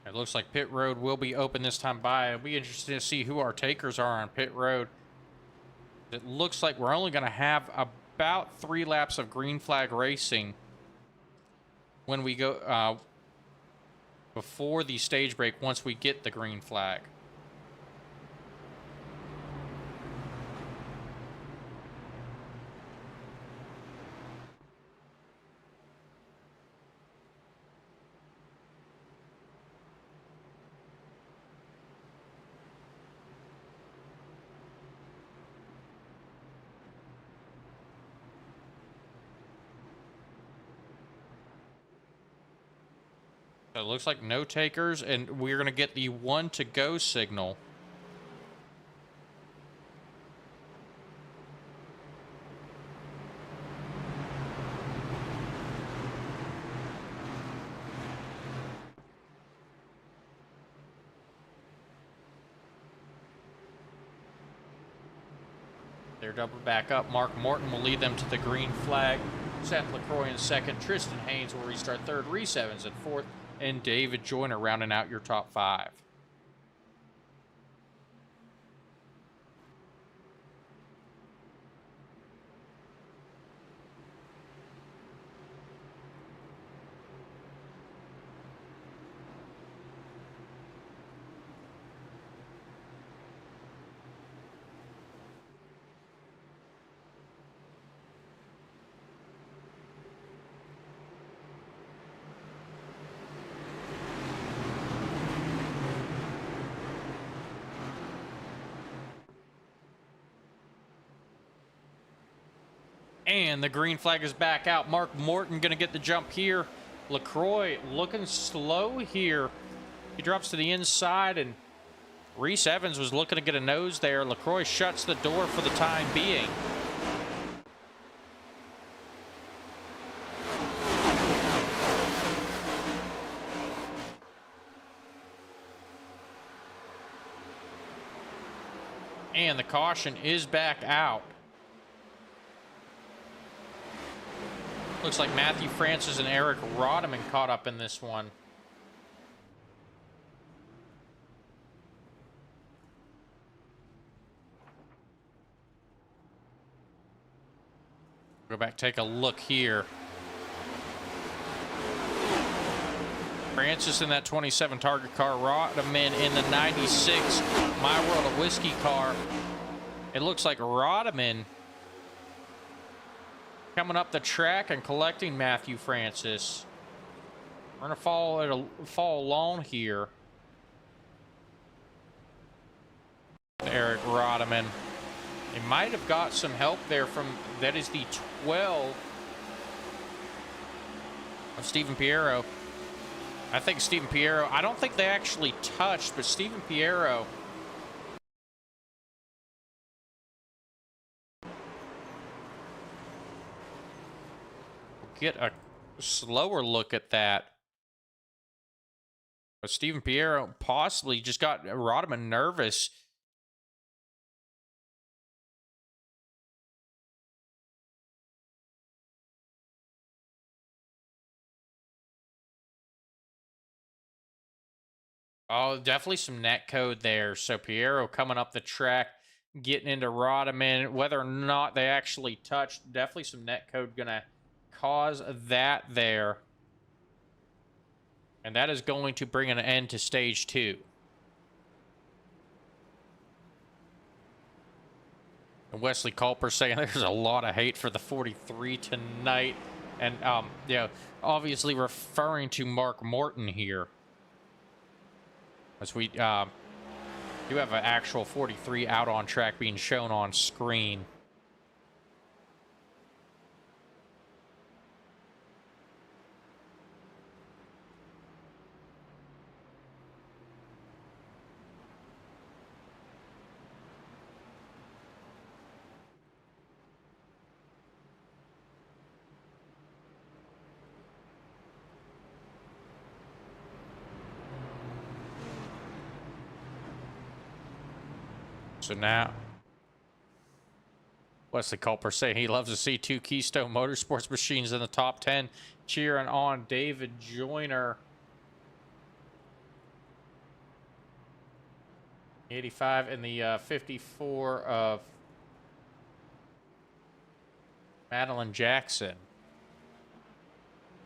It looks like pit road will be open this time by. It'll be interesting to see who our takers are on pit road. It looks like we're only going to have about 3 laps of green flag racing when we go before the stage break once we get the green flag. So it looks like no takers, and we're going to get the 1 to go signal. They're doubled back up. Mark Morton will lead them to the green flag. Seth LaCroix in second. Tristan Haynes will restart third. Reese Evans in fourth. And David Joyner rounding out your top 5. And the green flag is back out. Mark Morton going to get the jump here. LaCroix looking slow here. He drops to the inside, and Reese Evans was looking to get a nose there. LaCroix shuts the door for the time being. And the caution is back out. Looks like Matthew Francis and Eric Rodman caught up in this one. Go back, take a look here. Francis in that 27 target car, Rodman in the 96 My World of Whiskey car. It looks like Rodman coming up the track and collecting Matthew Francis. We're gonna fall along here. Eric Rodman. He might have got some help there from, that is the 12 of Stephen Piero. I think Stephen Piero, I don't think they actually touched, but Stephen Piero get a slower look at that. But Stephen Piero possibly just got Rodman nervous. Oh, definitely some net code there. So Piero coming up the track, getting into Rodman. Whether or not they actually touched, definitely some net code gonna cause that there. And that is going to bring an end to stage 2. And Wesley Culper saying there's a lot of hate for the 43 tonight. And, yeah, obviously referring to Mark Morton here. As we do have an actual 43 out on track being shown on screen. So now, Wesley Culper saying he loves to see 2 Keystone Motorsports machines in the top 10, cheering on David Joyner. 85 and the 54 of Madeline Jackson.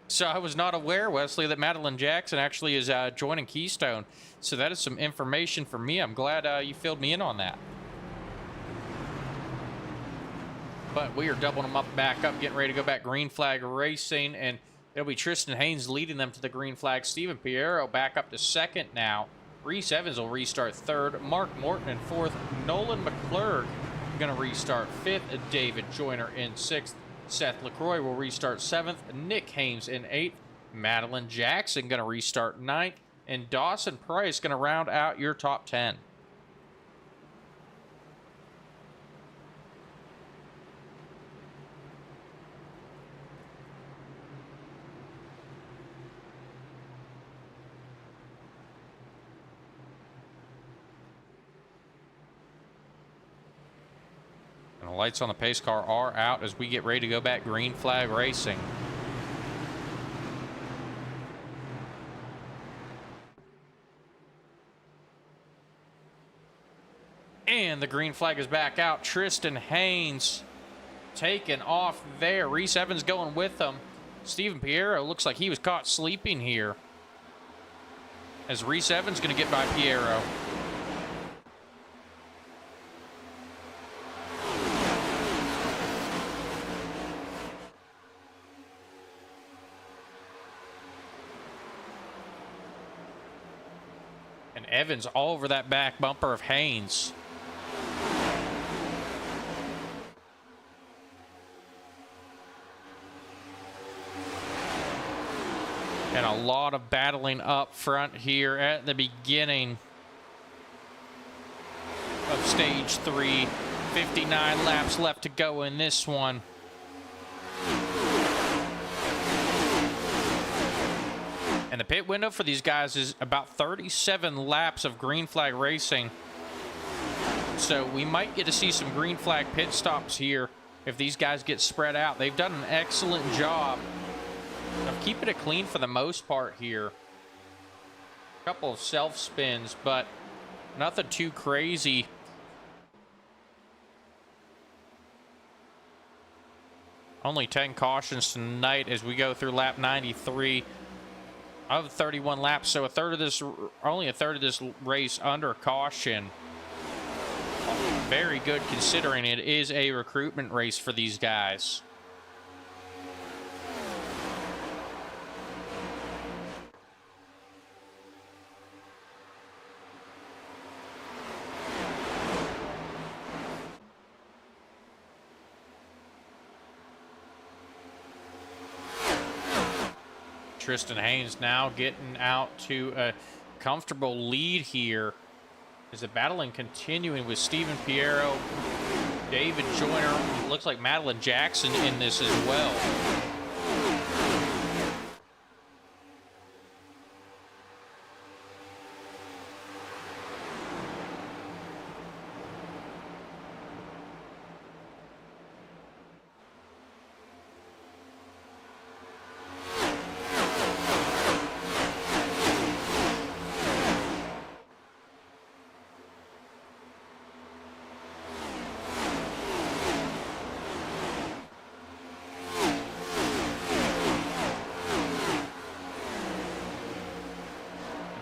So I was not aware, Wesley, that Madeline Jackson actually is joining Keystone. So that is some information for me. I'm glad you filled me in on that. But we are doubling them up, back up, getting ready to go back green flag racing. And it'll be Tristan Haynes leading them to the green flag. Stephen Piero back up to second now. Reese Evans will restart third. Mark Morton in fourth. Nolan McClurg going to restart fifth. David Joyner in sixth. Seth LaCroix will restart seventh. Nick Haynes in eighth. Madeline Jackson going to restart ninth, and Dawson Price going to round out your top 10. And the lights on the pace car are out as we get ready to go back green flag racing. And the green flag is back out. Tristan Haynes taken off there. Reese Evans going with them. Steven Piero looks like he was caught sleeping here, as Reese Evans going to get by Piero. And Evans all over that back bumper of Haynes. And a lot of battling up front here at the beginning of stage 3. 59 laps left to go in this one. And the pit window for these guys is about 37 laps of green flag racing. So we might get to see some green flag pit stops here if these guys get spread out. They've done an excellent job of keeping it clean for the most part here. A couple of self spins, but nothing too crazy. Only 10 cautions tonight as we go through lap 93 of 31 laps. So only a third of this race under caution. Very good considering it is a recruitment race for these guys. Tristan Haynes now getting out to a comfortable lead here. Is the battling continuing with Steven Piero, David Joyner, looks like Madeline Jackson in this as well.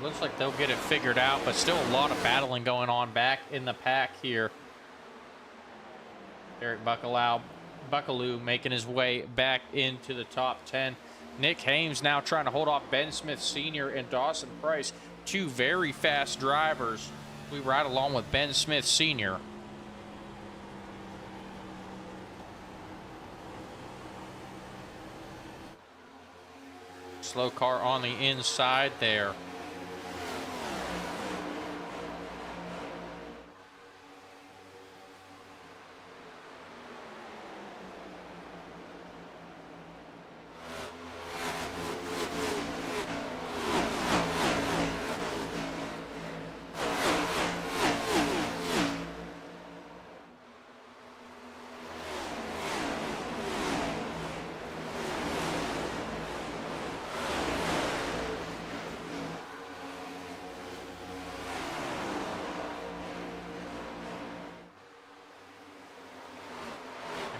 Looks like they'll get it figured out, but still a lot of battling going on back in the pack here. Eric Buckaloo making his way back into the top 10. Nick Hames now trying to hold off Ben Smith Sr. and Dawson Price, two very fast drivers. We ride along with Ben Smith Sr. Slow car on the inside there.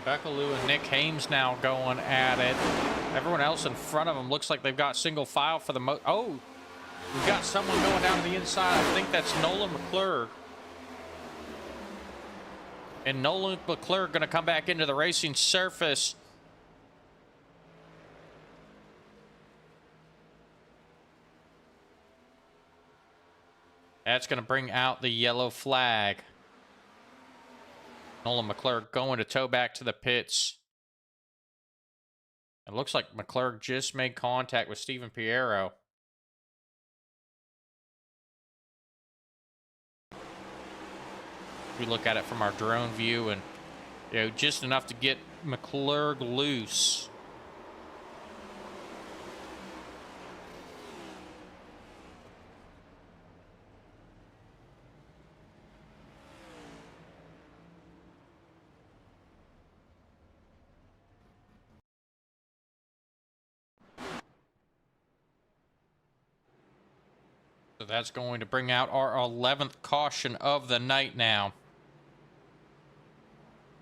Buckaloo and Nick Hames now going at it. Everyone else in front of them looks like they've got single file for the oh, we've got someone going down to the inside. I think that's Nolan McClure. And Nolan McClure going to come back into the racing surface. That's going to bring out the yellow flag. Nolan McClure going to tow back to the pits. It looks like McClurg just made contact with Steven Piero. We look at it from our drone view, and just enough to get McClurg loose. So that's going to bring out our 11th caution of the night now.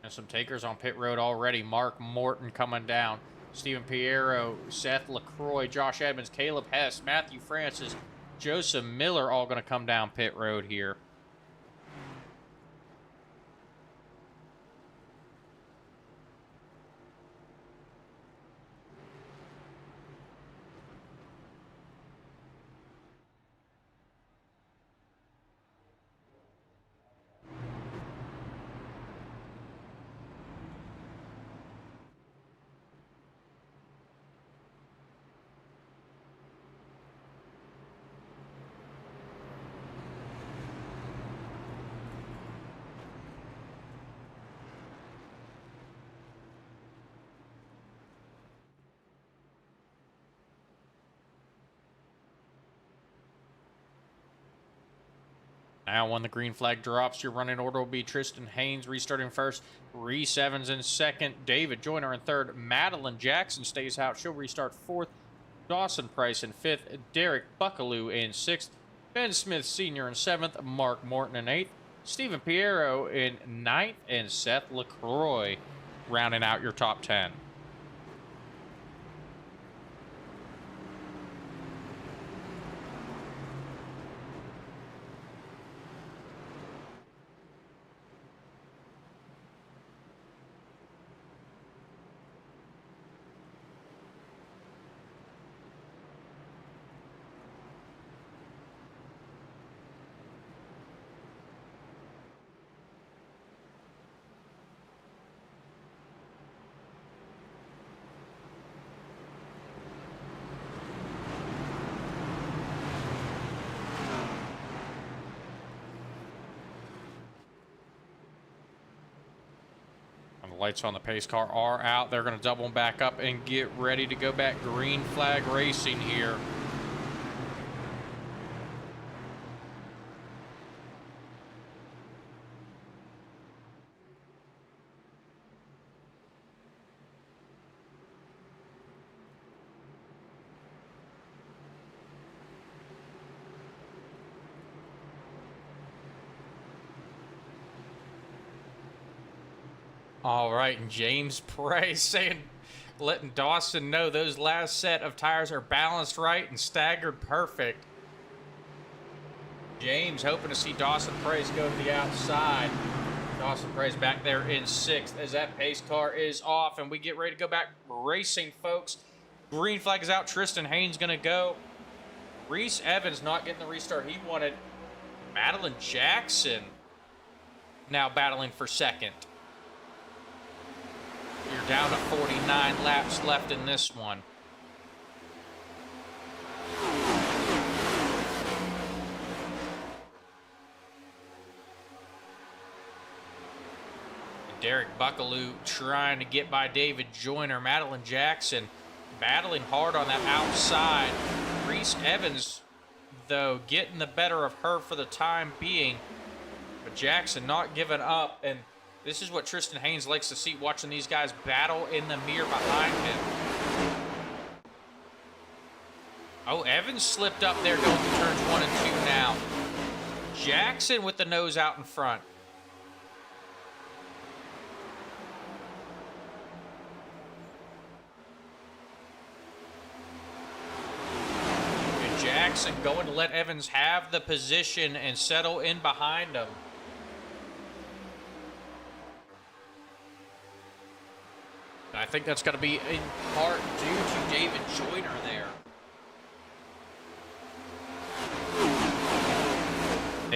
And some takers on pit road already. Mark Morton coming down. Steven Piero, Seth LaCroix, Josh Edmonds, Caleb Hess, Matthew Francis, Joseph Miller all going to come down pit road here. Now when the green flag drops, your running order will be Tristan Haynes restarting first, Reese Evans in second, David Joyner in third, Madeline Jackson stays out, she'll restart fourth, Dawson Price in fifth, Derek Buckaloo in sixth, Ben Smith Sr. in seventh, Mark Morton in eighth, Steven Piero in ninth, and Seth LaCroix rounding out your top 10. Lights on the pace car are out. They're going to double them back up and get ready to go back green flag racing here. All right, and James Price saying, letting Dawson know those last set of tires are balanced right and staggered perfect. James hoping to see Dawson Price go to the outside. Dawson Price back there in sixth as that pace car is off, and we get ready to go back racing, folks. Green flag is out. Tristan Haynes going to go. Reese Evans not getting the restart he wanted. Madeline Jackson now battling for second. You're down to 49 laps left in this one. Derek Buckaloo trying to get by David Joyner. Madeline Jackson battling hard on that outside. Reese Evans, though, getting the better of her for the time being. But Jackson not giving up, and this is what Tristan Haynes likes to see, watching these guys battle in the mirror behind him. Oh, Evans slipped up there going through turns 1 and 2 now. Jackson with the nose out in front. And Jackson going to let Evans have the position and settle in behind him. I think that's got to be in part due to David Joyner there.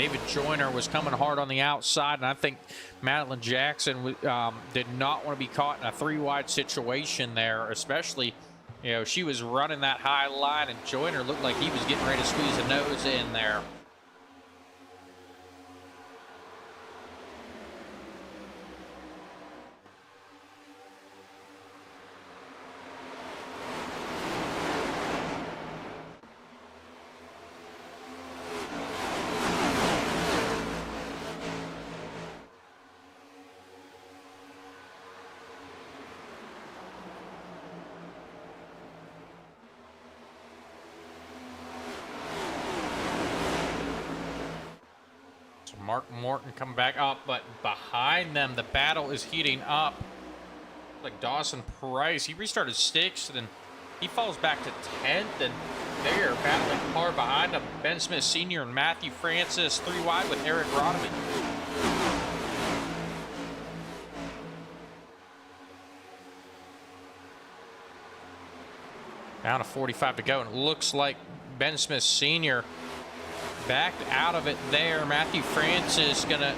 David Joyner was coming hard on the outside, and I think Madeline Jackson did not want to be caught in a 3-wide situation there, especially, you know, she was running that high line, and Joyner looked like he was getting ready to squeeze a nose in there. Mark Morton coming back up, but behind them, the battle is heating up. Like Dawson Price, he restarted 6th, and he falls back to 10th, and they are battling hard behind him. Ben Smith Sr. and Matthew Francis, 3 wide with Eric Rodman. Down to 45 to go, and it looks like Ben Smith Sr. backed out of it there. Matthew Francis gonna...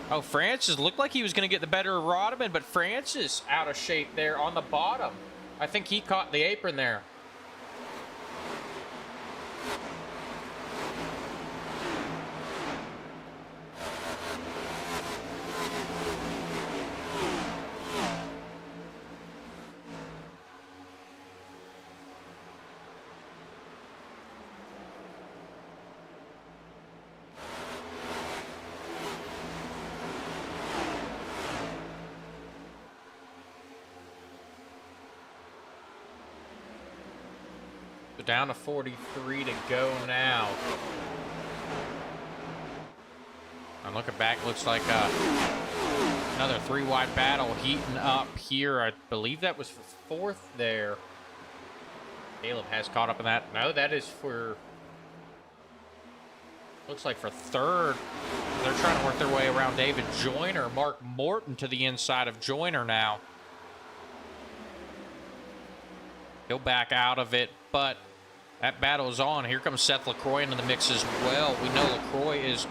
Oh, Francis looked like he was gonna get the better of Rodman, but Francis out of shape there on the bottom. I think he caught the apron there. Down to 43 to go now. I'm looking back, looks like another 3-wide battle heating up here. I believe that was for 4th there. Caleb has caught up in that. No, that is for... Looks like for 3rd. They're trying to work their way around David Joyner. Mark Morton to the inside of Joyner now. He'll back out of it, but that battle is on. Here comes Seth LaCroix into the mix as well. We know LaCroix is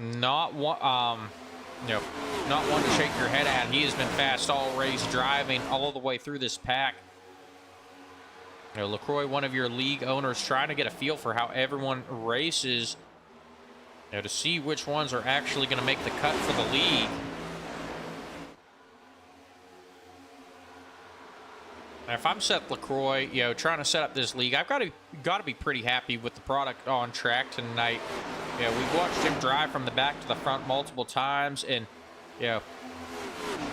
not one, not one to shake your head at. He has been fast all race, driving all the way through this pack. You know, LaCroix, one of your league owners, trying to get a feel for how everyone races, you know, to see which ones are actually going to make the cut for the league. Now, if I'm Seth LaCroix, you know, trying to set up this league, I've got to be pretty happy with the product on track tonight. You know, we've watched him drive from the back to the front multiple times, and you know,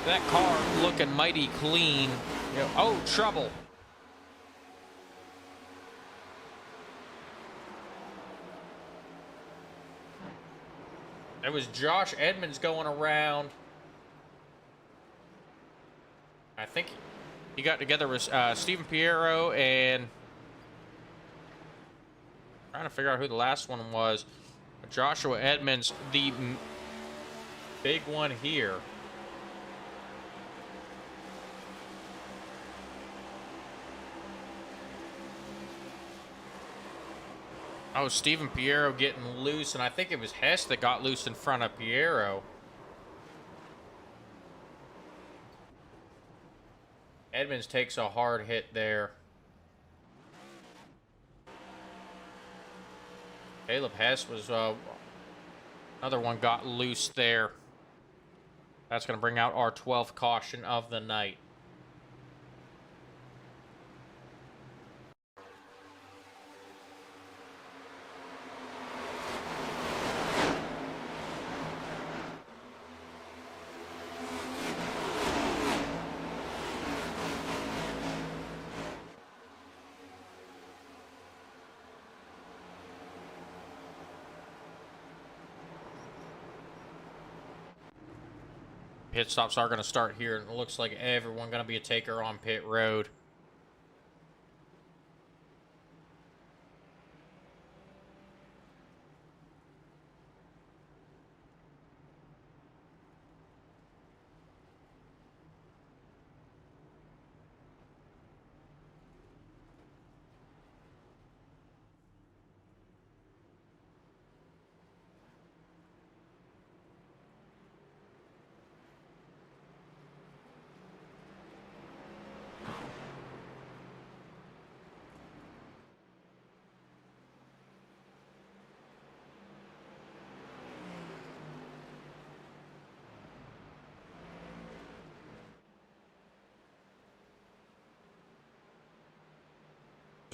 that car looking mighty clean. You know, oh, trouble. There was Josh Edmonds going around. I think he got together with Stephen Piero and trying to figure out who the last one was. Joshua Edmonds, the big one here. Oh, Stephen Piero getting loose, and I think it was Hess that got loose in front of Piero. Edmonds takes a hard hit there. Caleb Hess was another one got loose there. That's going to bring out our 12th caution of the night. Pit stops are going to start here, and it looks like everyone going to be a taker on pit road.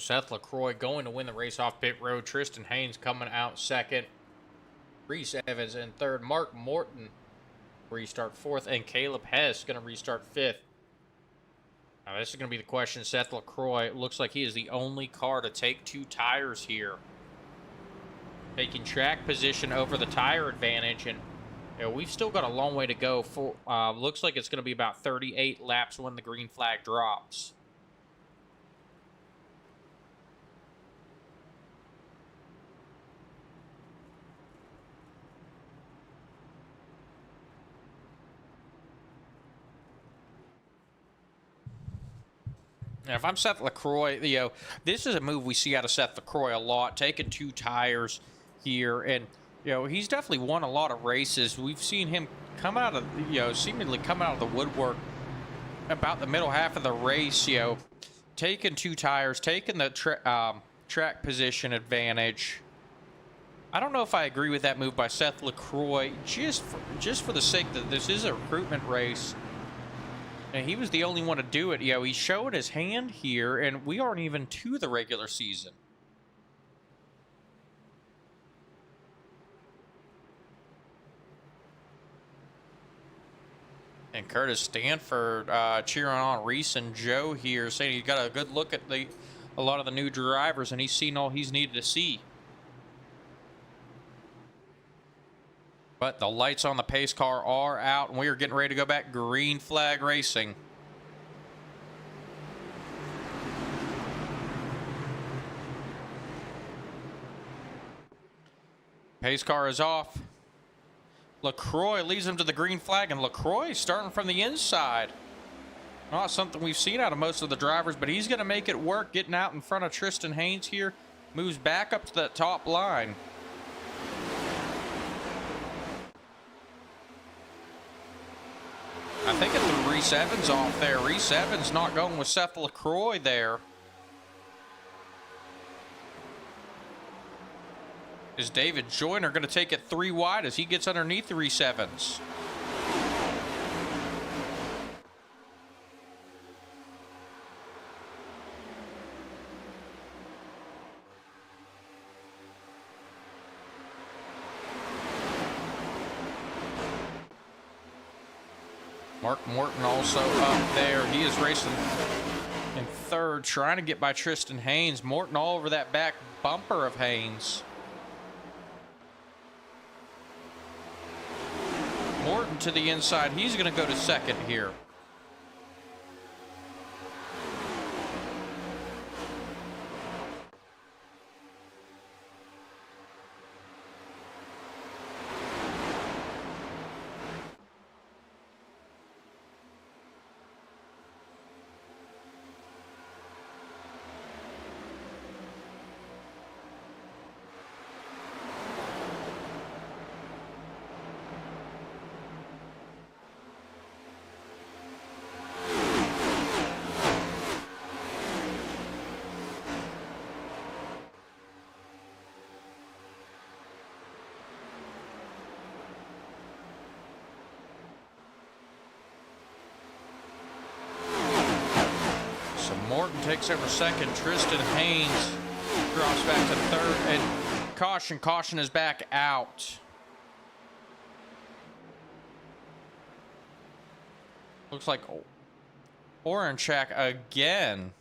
Seth LaCroix going to win the race off pit road. Tristan Haynes coming out second. Reese Evans in third. Mark Morton restart fourth. And Caleb Hess going to restart fifth. Now, this is going to be the question. Seth LaCroix looks like he is the only car to take 2 tires here. Taking track position over the tire advantage. And you know, we've still got a long way to go. For looks like it's going to be about 38 laps when the green flag drops. Now, if I'm Seth LaCroix, you know, this is a move we see out of Seth LaCroix a lot, taking 2 tires here. And, you know, he's definitely won a lot of races. We've seen him come out of, you know, seemingly come out of the woodwork about the middle half of the race, you know, taking 2 tires, taking the track position advantage. I don't know if I agree with that move by Seth LaCroix, just for the sake that this is a recruitment race. And he was the only one to do it. You know, he showed his hand here, and we aren't even to the regular season. And Curtis Stanford cheering on Reese and Joe here, saying he's got a good look at a lot of the new drivers, and he's seen all he's needed to see. But the lights on the pace car are out, and we are getting ready to go back green flag racing. Pace car is off. LaCroix leads him to the green flag, and LaCroix starting from the inside. Not something we've seen out of most of the drivers, but he's going to make it work, getting out in front of Tristan Haynes here. Moves back up to that top line. I think it threw Reese Evans off there. Reese Evans not going with Seth LaCroix there. Is David Joyner going to take it 3 wide as he gets underneath Reese Evans? Mark Morton also up there. He is racing in third, trying to get by Tristan Haynes. Morton all over that back bumper of Haynes. Morton to the inside. He's going to go to second here. Morton takes over second. Tristan Haynes drops back to third. And caution is back out. Looks like Oranchak again.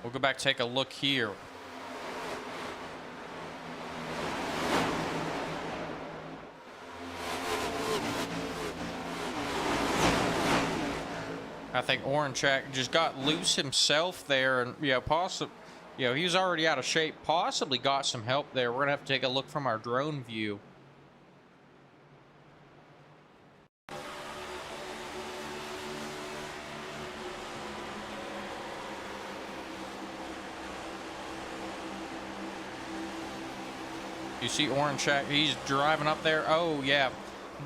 We'll go back, take a look here. I think Oranchak just got loose himself there, and he was already out of shape. Possibly got some help there. We're gonna have to take a look from our drone view. You see Oranchak, he's driving up there. Oh yeah.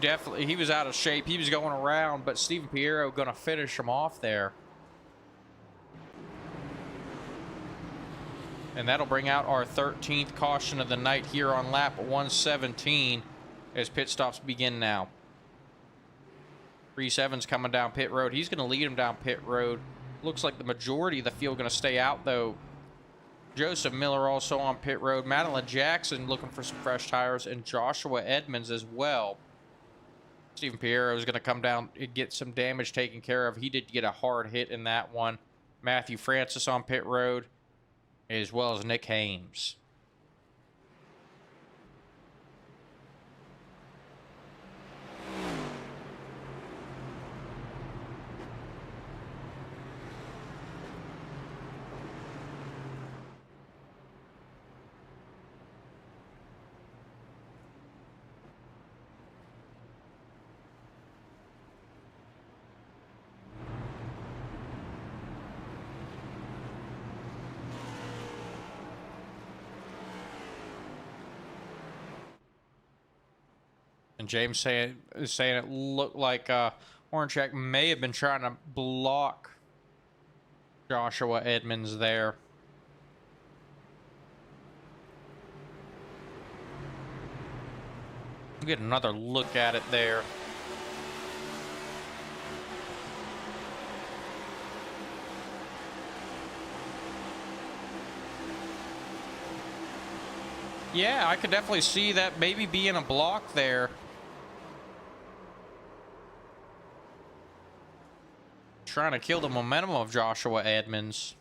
Definitely, he was out of shape. He was going around, but Steven Piero going to finish him off there. And that'll bring out our 13th caution of the night here on lap 117 as pit stops begin now. 3-7's coming down pit road. He's going to lead him down pit road. Looks like the majority of the field going to stay out, though. Joseph Miller also on pit road. Madeline Jackson looking for some fresh tires, and Joshua Edmonds as well. Stephen Piero is going to come down and get some damage taken care of. He did get a hard hit in that one. Matthew Francis on pit road, as well as Nick Hames. And James is saying it looked like Horncheck may have been trying to block Joshua Edmonds there. We'll get another look at it there. Yeah, I could definitely see that maybe being a block there. Trying to kill the momentum of Joshua Edmonds.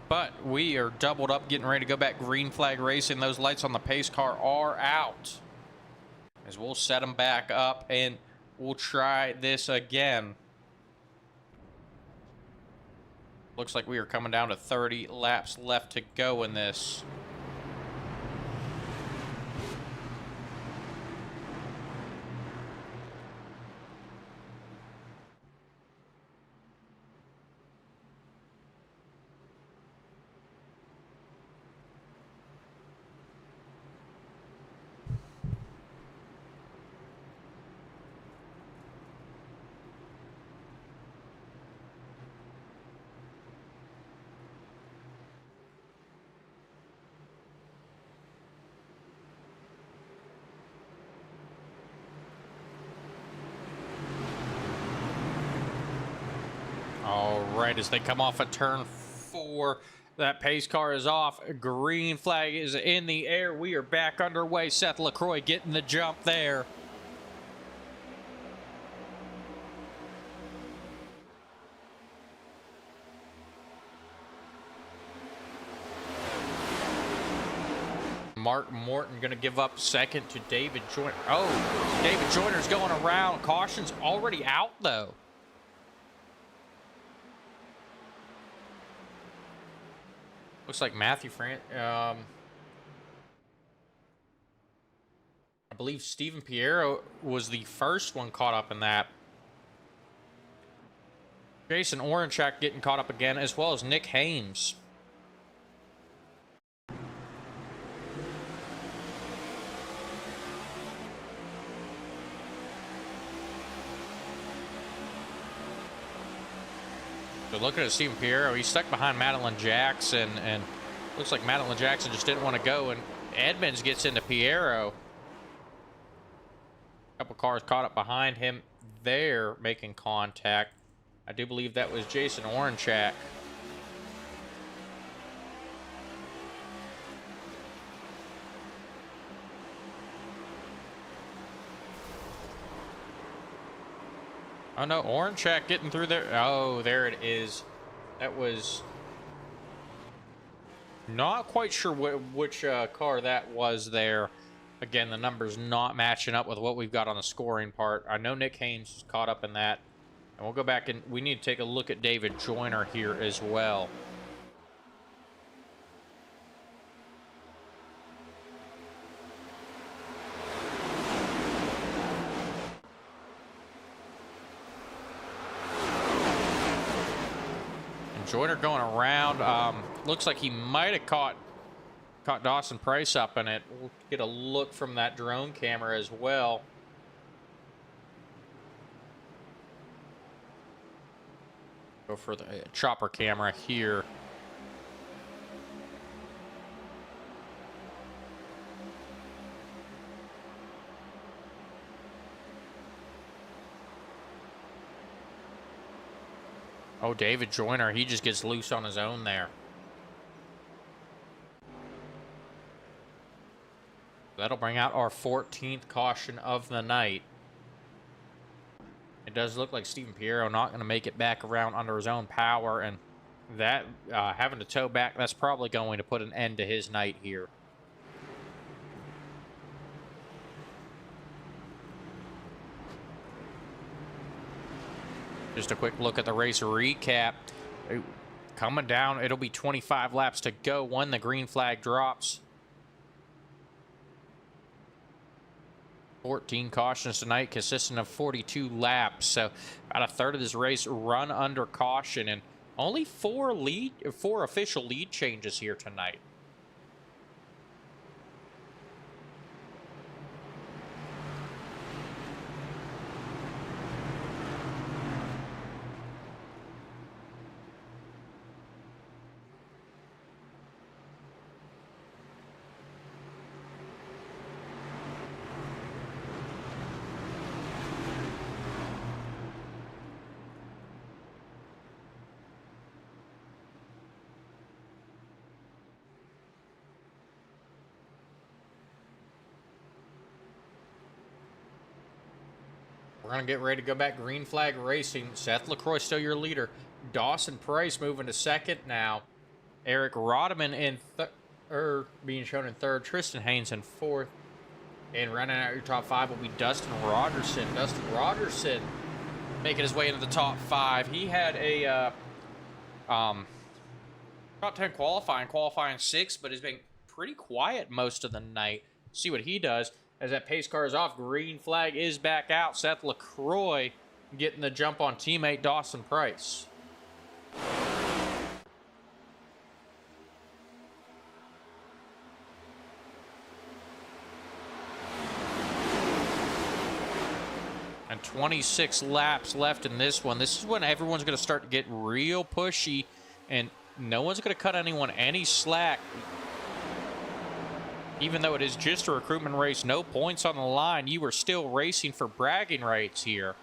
But we are doubled up, getting ready to go back green flag racing. Those lights on the pace car are out. As we'll set them back up and we'll try this again. Looks like we are coming down to 30 laps left to go in this. All right, as they come off of turn 4, that pace car is off. Green flag is in the air. We are back underway. Seth LaCroix getting the jump there. Mark Morton going to give up second to David Joyner. Oh, David Joyner's going around. Caution's already out, though. Looks like Matthew I believe Stephen Piero was the first one caught up in that. Jason Orenchak getting caught up again, as well as Nick Hames. So looking at Stephen Piero, he's stuck behind Madeline Jackson, and looks like Madeline Jackson just didn't want to go, and Edmonds gets into Piero. A couple cars caught up behind him there, making contact. I do believe that was Jason Orenchak. Oh no, Orenchak getting through there. Oh, there it is. That was not quite sure which car that was there. Again, the number's not matching up with what we've got on the scoring part. I know Nick Hames was caught up in that. And we'll go back and we need to take a look at David Joyner here as well. Joyner going around. Looks like he might have caught Dawson Price up in it. We'll get a look from that drone camera as well. Go for the chopper camera here. Oh, David Joyner, he just gets loose on his own there. That'll bring out our 14th caution of the night. It does look like Steven Piero not going to make it back around under his own power, and that having to tow back, that's probably going to put an end to his night here. Just a quick look at the race recap. Coming down, it'll be 25 laps to go when the green flag drops. 14 cautions tonight, consisting of 42 laps. So about a third of this race run under caution, and only four official lead changes here tonight. We're going to get ready to go back green flag racing. Seth LaCroix still your leader. Dawson Price moving to second now. Eric Rodman in being shown in third. Tristan Haynes in fourth. And running out your top five will be Dustin Rogerson. Dustin Rogerson making his way into the top five. He had a top 10 qualifying sixth, but has been pretty quiet most of the night. See what he does. As that pace car is off, green flag is back out. Seth LaCroix getting the jump on teammate Dawson Price. And 26 laps left in this one. This is when everyone's going to start to get real pushy, and no one's going to cut anyone any slack. Even though it is just a recruitment race, no points on the line, you are still racing for bragging rights here.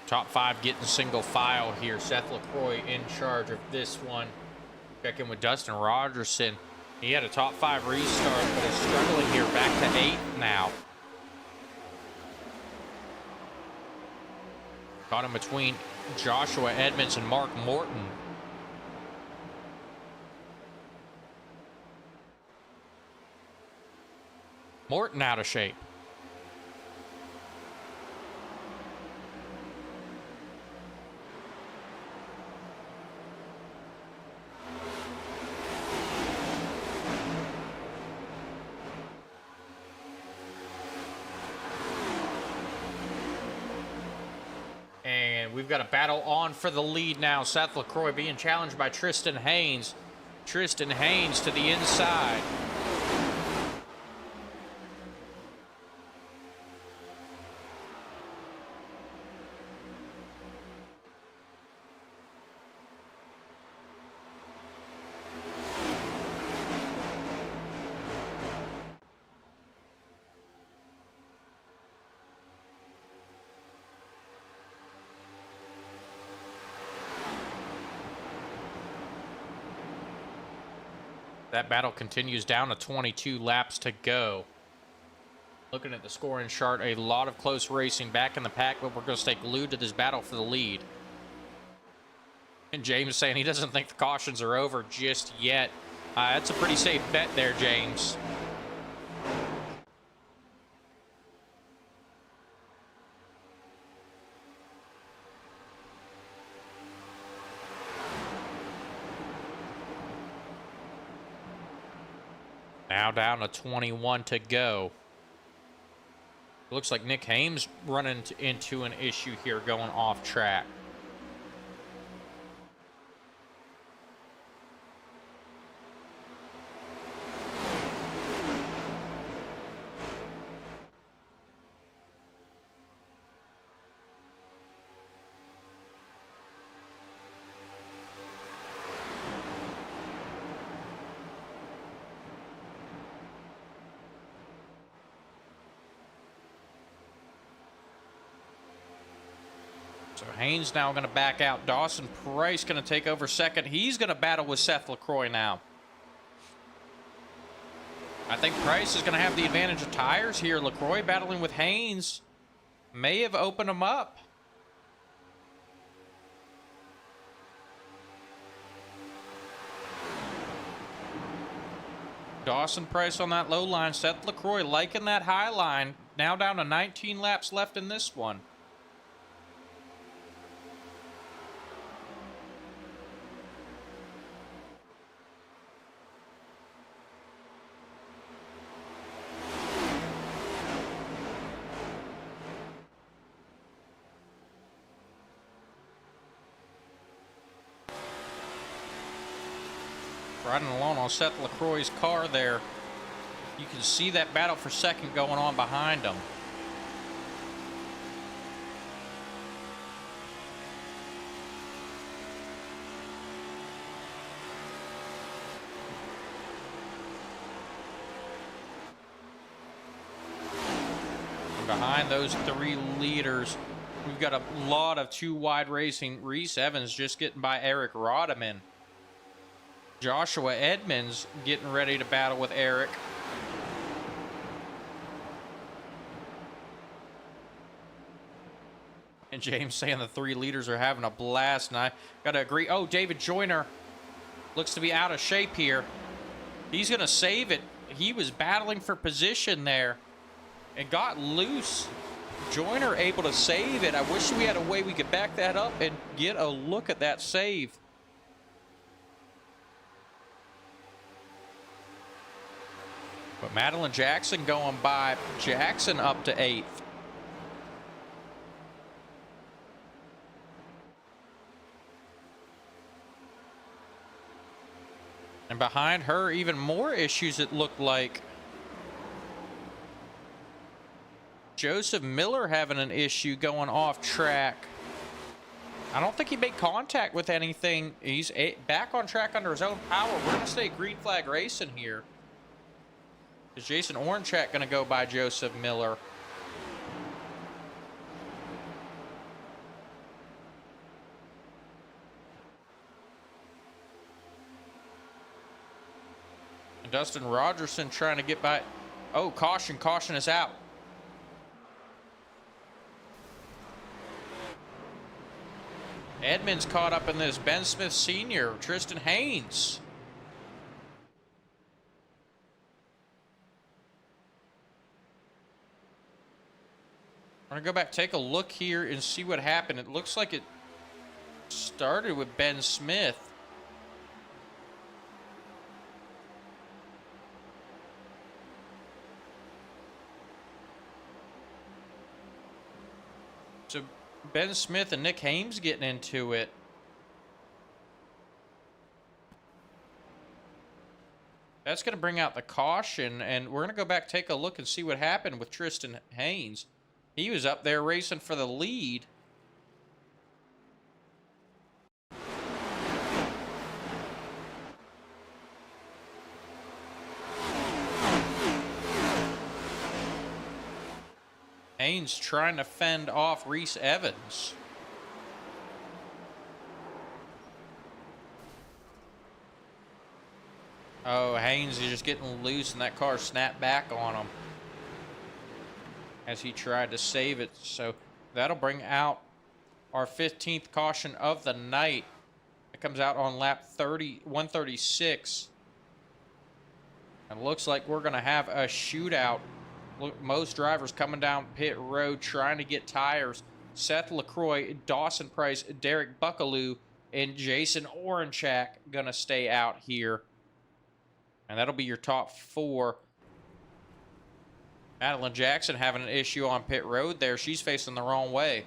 Top five getting single file here. Seth LaCroix in charge of this one. Checking with Dustin Rogerson. He had a top five restart, but is struggling here. Back to 8th now. Caught him between Joshua Edmonds and Mark Morton. Morton out of shape. We've got a battle on for the lead now. Seth LaCroix being challenged by Tristan Haynes. Tristan Haynes to the inside. That battle continues down to 22 laps to go. Looking at the scoring chart, a lot of close racing back in the pack, but we're going to stay glued to this battle for the lead. And James saying he doesn't think the cautions are over just yet. That's a pretty safe bet there, James. Now down to 21 to go. Looks like Nick Hames running into an issue here going off track. So Haynes now going to back out. Dawson Price going to take over second. He's going to battle with Seth LaCroix now. I think Price is going to have the advantage of tires here. LaCroix battling with Haynes may have opened him up. Dawson Price on that low line. Seth LaCroix liking that high line. Now down to 19 laps left in this one. Riding along on Seth LaCroix's car there. You can see that battle for second going on behind him. And behind those three leaders, we've got a lot of two wide racing. Reese Evans just getting by Eric Rodeman. Joshua Edmonds getting ready to battle with Eric. And James saying the three leaders are having a blast, and I got to agree. Oh, David Joyner looks to be out of shape here. He's going to save it. He was battling for position there and got loose. Joyner able to save it. I wish we had a way we could back that up and get a look at that save. But Madeline Jackson going by. Jackson up to 8th. And behind her, even more issues it looked like. Joseph Miller having an issue going off track. I don't think he made contact with anything. He's back on track under his own power. We're going to stay green flag racing here. Is Jason Orenchak going to go by Joseph Miller? And Dustin Rogerson trying to get by. Oh, caution. Caution is out. Edmonds caught up in this. Ben Smith Sr., Tristan Haynes. I'm going to go back, take a look here, and see what happened. It looks like it started with Ben Smith. So Ben Smith and Nick Hames getting into it. That's going to bring out the caution, and we're going to go back, take a look, and see what happened with Tristan Haynes. He was up there racing for the lead. Haynes trying to fend off Reese Evans. Oh, Haynes is just getting loose, and that car snapped back on him as he tried to save it. So that'll bring out our 15th caution of the night. It comes out on lap 136. And looks like we're going to have a shootout. Look, most drivers coming down pit road trying to get tires. Seth LaCroix, Dawson Price, Derek Buckaloo, and Jason Orenchak going to stay out here. And that'll be your top 4. Madeline Jackson having an issue on pit road there. She's facing the wrong way.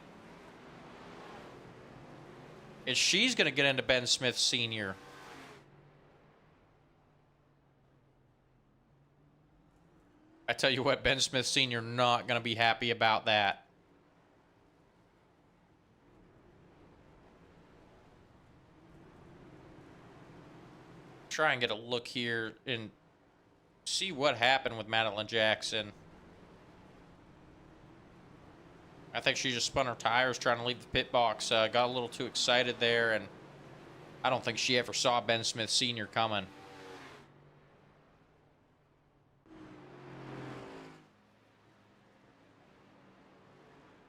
And she's going to get into Ben Smith Sr. I tell you what, Ben Smith Sr. not going to be happy about that. Try and get a look here and see what happened with Madeline Jackson. I think she just spun her tires trying to leave the pit box. Got a little too excited there, and I don't think she ever saw Ben Smith Sr. coming.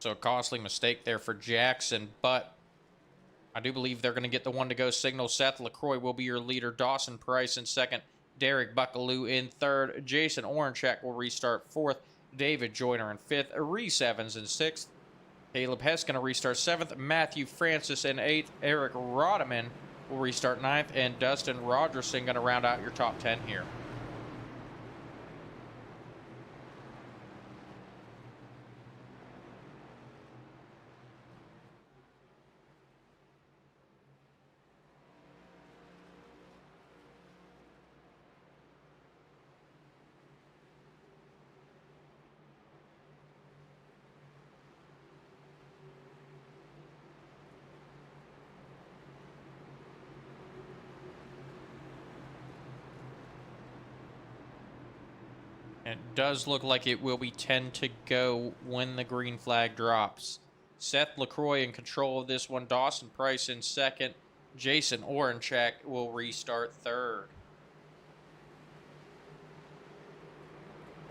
So a costly mistake there for Jackson, but I do believe they're going to get the one to go signal. Seth LaCroix will be your leader. Dawson Price in second. Derek Buckaloo in third. Jason Orenchak will restart fourth. David Joyner in fifth. Reese Evans in sixth. Caleb Hess going to restart seventh. Matthew Francis in eighth. Eric Rodeman will restart ninth. And Dustin Rogerson going to round out your top 10 here. It does look like it will be 10 to go when the green flag drops. Seth LaCroix in control of this one. Dawson Price in second. Jason Orenchak will restart third.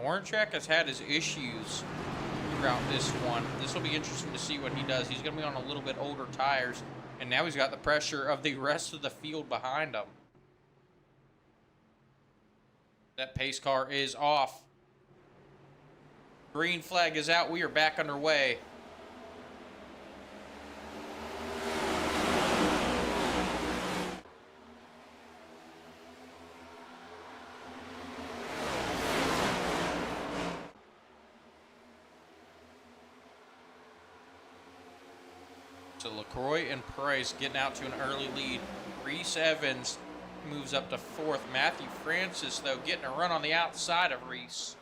Orenchak has had his issues throughout this one. This will be interesting to see what he does. He's going to be on a little bit older tires, and now he's got the pressure of the rest of the field behind him. That pace car is off. Green flag is out. We are back underway. So LaCroix and Price getting out to an early lead. Reese Evans moves up to fourth. Matthew Francis, though, getting a run on the outside of Reese.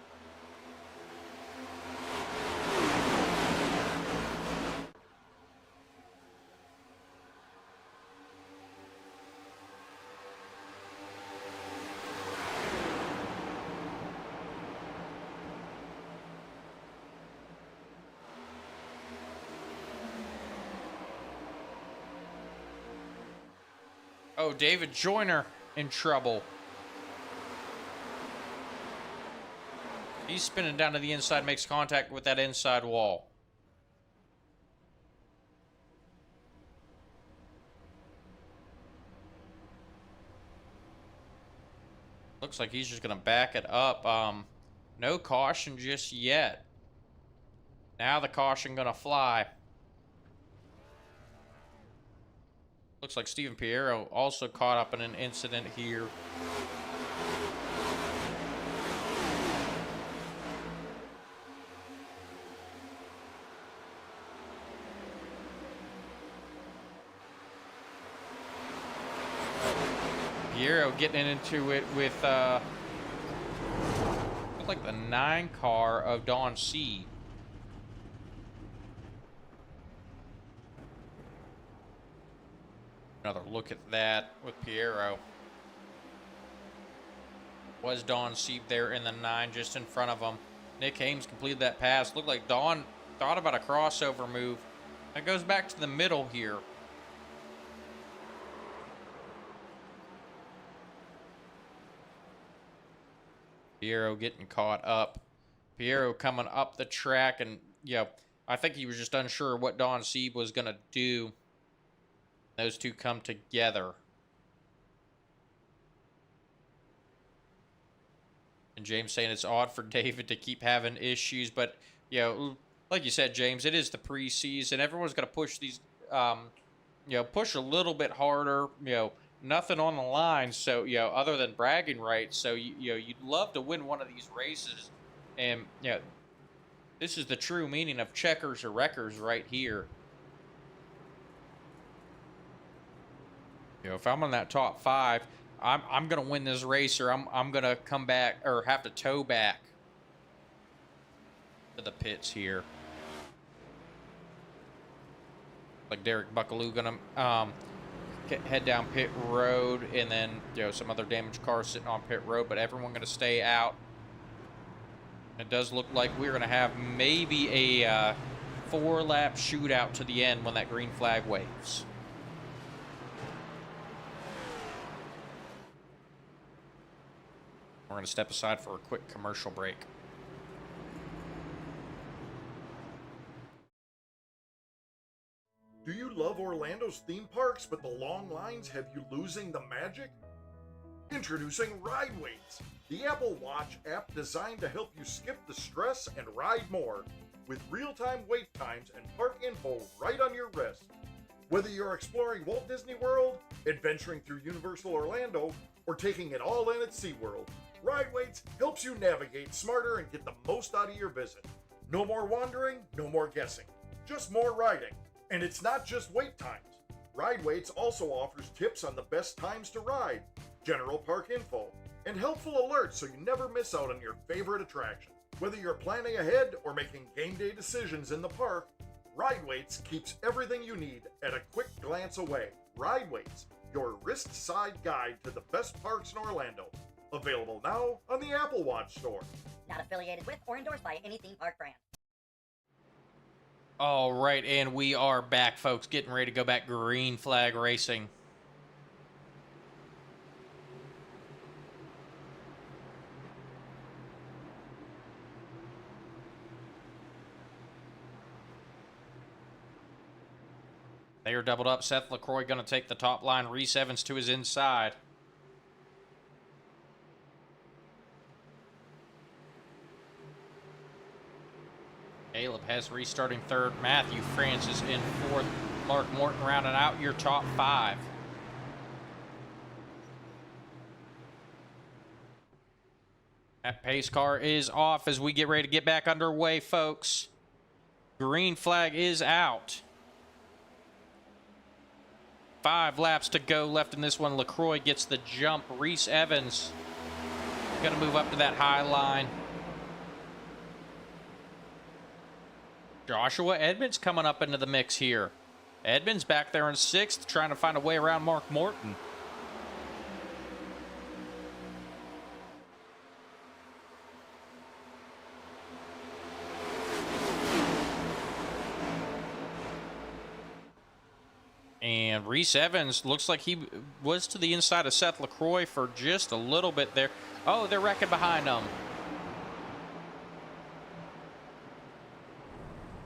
Oh, David Joyner in trouble. He's spinning down to the inside, makes contact with that inside wall. Looks like he's just going to back it up. No caution just yet. Now the caution going to fly. Looks like Steven Piero also caught up in an incident here. Piero getting into it with looked like the 9 car of Don C. Another look at that with Piero. Was Don Sieb there in the 9 just in front of him. Nick Hames completed that pass. Looked like Don thought about a crossover move. That goes back to the middle here. Piero getting caught up. Piero coming up the track, and yeah, I think he was just unsure what Don Sieb was going to do. Those two come together. And James saying it's odd for David to keep having issues, but, you know, like you said, James, it is the preseason. Everyone's going to push these, you know, push a little bit harder, you know, nothing on the line. So, you know, other than bragging rights. So, you know, you'd love to win one of these races. And, you know, this is the true meaning of checkers or wreckers right here. You know, if I'm on that top 5, I'm gonna win this race, or I'm gonna come back or have to tow back to the pits here. Like Derek Buckaloo gonna head down pit road, and then, you know, some other damaged cars sitting on pit road, but everyone gonna stay out. It does look like we're gonna have maybe a 4-lap shootout to the end when that green flag waves. We're going to step aside for a quick commercial break. Do you love Orlando's theme parks, but the long lines have you losing the magic? Introducing Ride Waits, the Apple Watch app designed to help you skip the stress and ride more, with real-time wait times and park info right on your wrist. Whether you're exploring Walt Disney World, adventuring through Universal Orlando, or taking it all in at SeaWorld, Ride Waits helps you navigate smarter and get the most out of your visit. No more wandering, no more guessing, just more riding. And it's not just wait times. Ride Waits also offers tips on the best times to ride, general park info, and helpful alerts so you never miss out on your favorite attraction. Whether you're planning ahead or making game day decisions in the park, Ride Waits keeps everything you need at a quick glance away. Ride Waits, your wrist-side guide to the best parks in Orlando. Available now on the Apple Watch store. Not affiliated with or endorsed by any theme park brand. All right, and we are back, folks. Getting ready to go back green flag racing. They are doubled up. Seth LaCroix going to take the top line. Reese Evans to his inside. Caleb Hess restarting third. Matthew Francis in fourth. Mark Morton rounding out your top 5. That pace car is off as we get ready to get back underway, folks. Green flag is out. 5 laps to go left in this one. LaCroix gets the jump. Reese Evans going to move up to that high line. Joshua Edmonds coming up into the mix here. Edmonds back there in 6th, trying to find a way around Mark Morton. And Reese Evans looks like he was to the inside of Seth LaCroix for just a little bit there. Oh, they're wrecking behind them.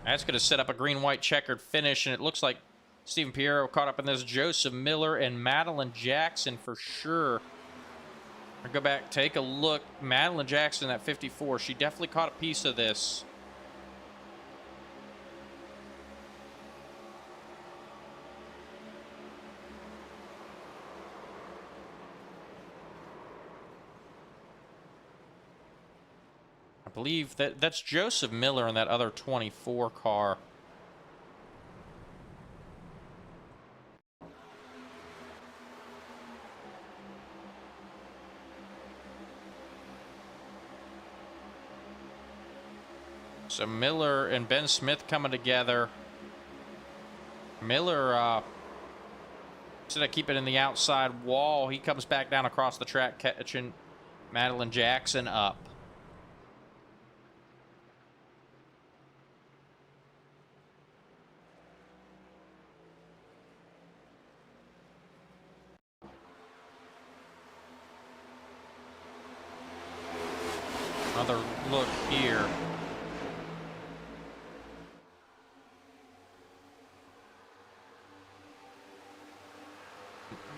That's going to set up a green-white checkered finish, and it looks like Stephen Piero caught up in this. Joseph Miller and Madeline Jackson for sure. I'll go back, take a look. Madeline Jackson at 54. She definitely caught a piece of this. I believe that's Joseph Miller in that other 24 car. So Miller and Ben Smith coming together. Miller, instead of keeping in the outside wall, he comes back down across the track, catching Madeline Jackson up. Another look here.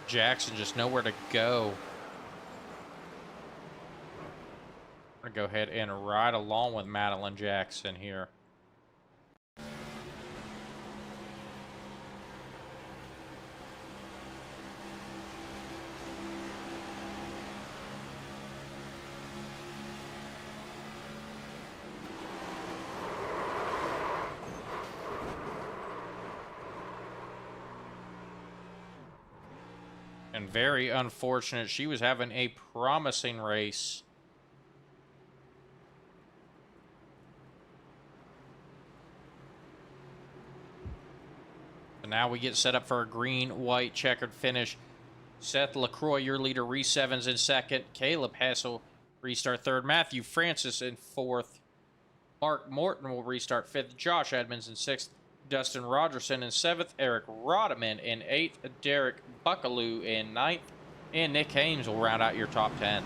Jackson just nowhere to go. I'm going to go ahead and ride along with Madeline Jackson here. And very unfortunate. She was having a promising race. So now we get set up for a green-white checkered finish. Seth LaCroix, your leader. Reese Evans in second. Caleb Hassel restart third. Matthew Francis in fourth. Mark Morton will restart 5th. Josh Edmonds in 6th. Dustin Rogerson in 7th. Eric Rodeman in 8th. Derek Buckaloo in 9th. And Nick Hames will round out your top 10.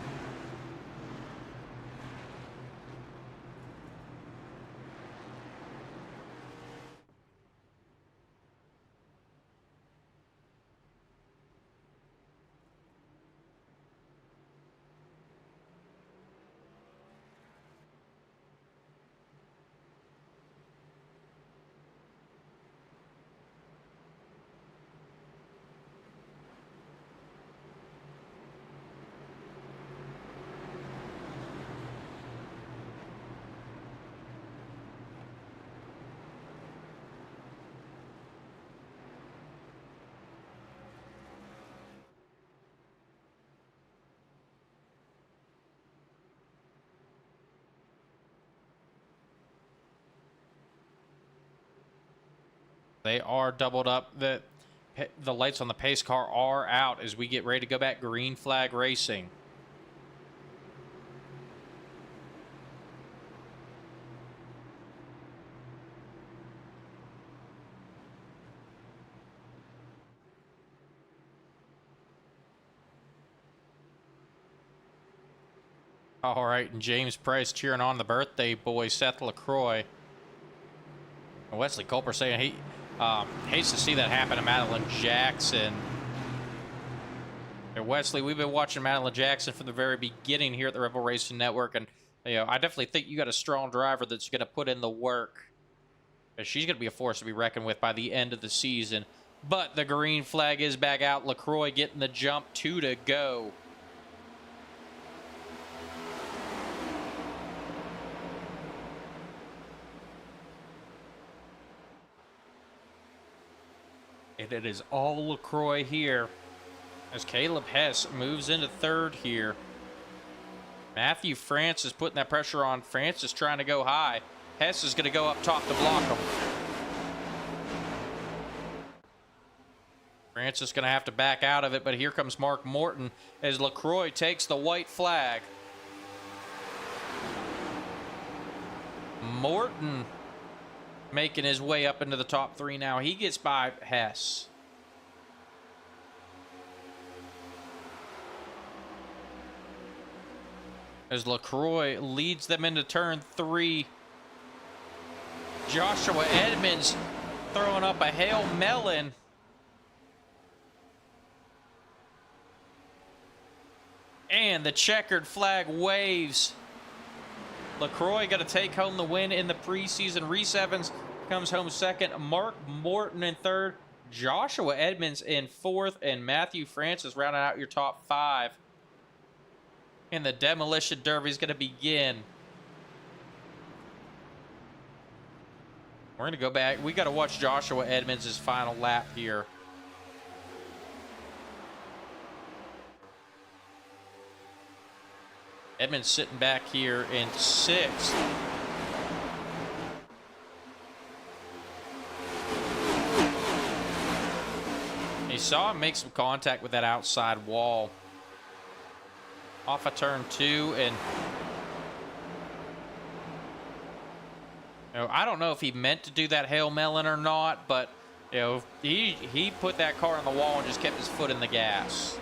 They are doubled up. The lights on the pace car are out as we get ready to go back green flag racing. All right, and James Price cheering on the birthday boy, Seth LaCroix. And Wesley Culper saying he hates to see that happen to Madeline Jackson. And Wesley, we've been watching Madeline Jackson from the very beginning here at the Rebel Racing Network, and I definitely think you got a strong driver that's going to put in the work. And she's going to be a force to be reckoned with by the end of the season. But the green flag is back out. LaCroix getting the jump, 2 to go. And it is all LaCroix here as Caleb Hess moves into 3rd here. Matthew Francis putting that pressure on. Francis trying to go high. Hess is going to go up top to block him. Francis going to have to back out of it, but here comes Mark Morton as LaCroix takes the white flag. Morton making his way up into the top 3 now. He gets by Hess. As LaCroix leads them into turn 3. Joshua Edmonds throwing up a Hail Melon. And the checkered flag waves. LaCroix got to take home the win in the preseason. Reese Evans comes home 2nd. Mark Morton in 3rd. Joshua Edmonds in 4th. And Matthew Francis rounding out your top 5. And the Demolition Derby is going to begin. We're going to go back. We got to watch Joshua Edmonds' final lap here. Edmonds sitting back here in 6th. You saw him make some contact with that outside wall. Off of turn 2, and I don't know if he meant to do that Hail Melon or not, but he put that car on the wall and just kept his foot in the gas.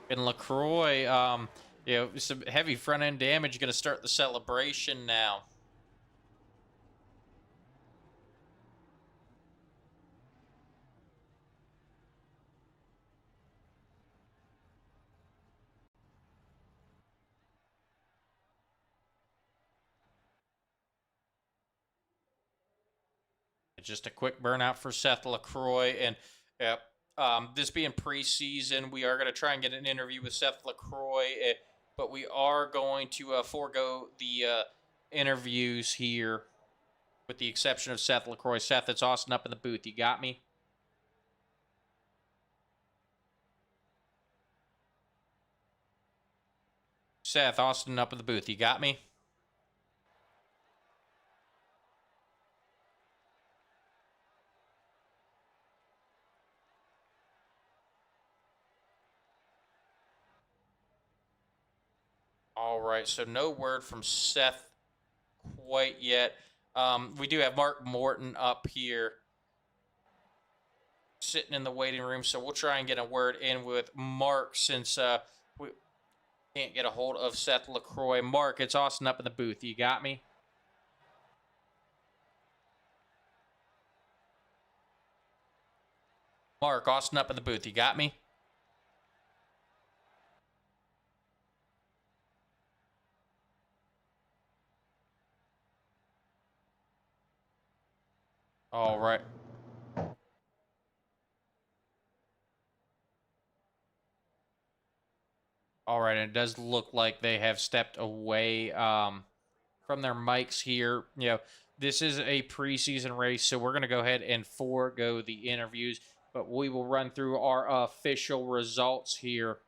And LaCroix, some heavy front end damage going to start the celebration now. Just a quick burnout for Seth LaCroix. And this being preseason, we are going to try and get an interview with Seth LaCroix, but we are going to forego the interviews here with the exception of Seth LaCroix. Seth, it's Austin up in the booth. You got me? Seth, Austin up in the booth. You got me? All right, so no word from Seth quite yet. We do have Mark Morton up here sitting in the waiting room, so we'll try and get a word in with Mark since we can't get a hold of Seth LaCroix. Mark, it's Austin up in the booth. You got me? Mark, Austin up in the booth. You got me? All right. All right, and it does look like they have stepped away from their mics here. This is a preseason race, so we're going to go ahead and forego the interviews, but we will run through our official results here.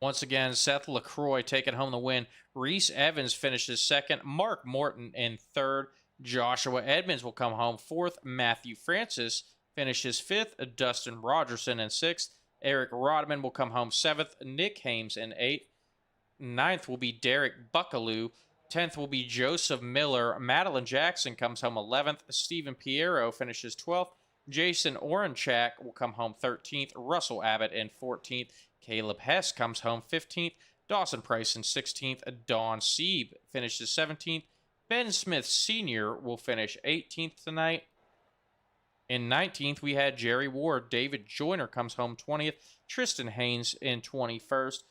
Once again, Seth LaCroix taking home the win. Reese Evans finishes second. Mark Morton in third. Joshua Edmonds will come home fourth. Matthew Francis finishes fifth. Dustin Rogerson in sixth. Eric Rodman will come home seventh. Nick Hames in eighth. Ninth will be Derek Buckaloo. 10th will be Joseph Miller. Madeline Jackson comes home 11th. Stephen Piero finishes 12th. Jason Orenchak will come home 13th. Russell Abbott in 14th. Caleb Hess comes home 15th. Dawson Price in 16th. Don Sieb finishes 17th. Ben Smith Sr. will finish 18th tonight. In 19th, we had Jerry Ward. David Joyner comes home 20th. Tristan Haynes in 21st.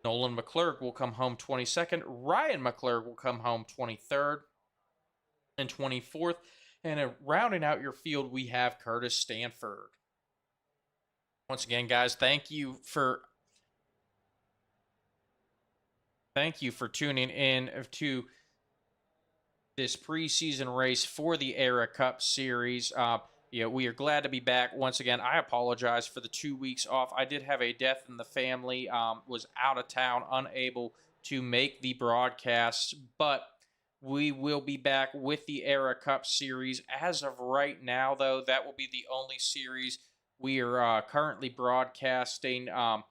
Nolan McClurg will come home 22nd. Ryan McClurg will come home 23rd and 24th. And rounding out your field, we have Curtis Stanford. Once again, guys, thank you for tuning in to this preseason race for the AERA Cup Series. We are glad to be back. Once again, I apologize for the 2 weeks off. I did have a death in the family, was out of town, unable to make the broadcast, but we will be back with the AERA Cup Series. As of right now, though, that will be the only series we are currently broadcasting. The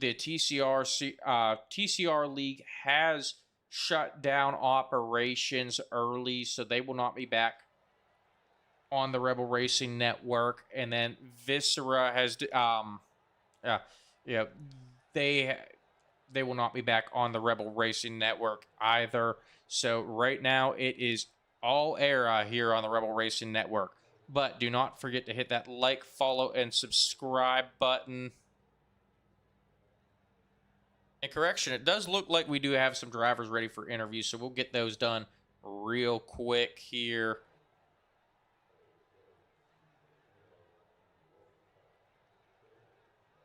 TCR League has shut down operations early, so they will not be back on the Rebel Racing Network. And then Viscera has they will not be back on the Rebel Racing Network either. So right now it is all AERA here on the Rebel Racing Network. But do not forget to hit that like, follow, and subscribe button. And correction, it does look like we do have some drivers ready for interviews, so we'll get those done real quick here.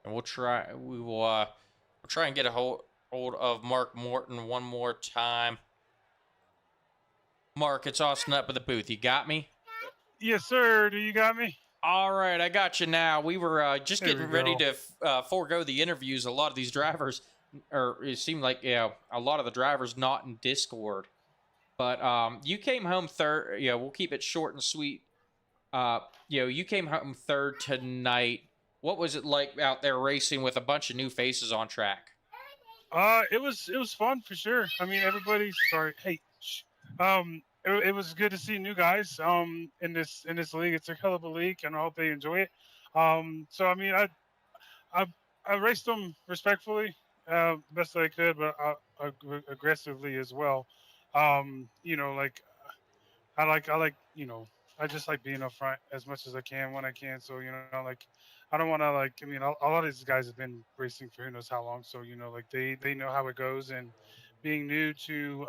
And we'll try and get a hold of Mark Morton one more time. Mark, it's Austin up at the booth. You got me? Yes, sir. Do you got me? All right, I got you now. We were just getting ready to forego the interviews. A lot of these drivers, or it seemed like a lot of the drivers not in Discord. But you came home third. We'll keep it short and sweet. You came home third tonight. What was it like out there racing with a bunch of new faces on track? It was fun for sure. I mean, everybody's sorry. Hey, it was good to see new guys in this league. It's a hell of a league, and I hope they enjoy it. So I mean, I raced them respectfully, best I could, but aggressively as well. Like I like I just like being up front as much as I can when I can. So like I don't want to I mean, a lot of these guys have been racing for who knows how long. So like they know how it goes, and being new to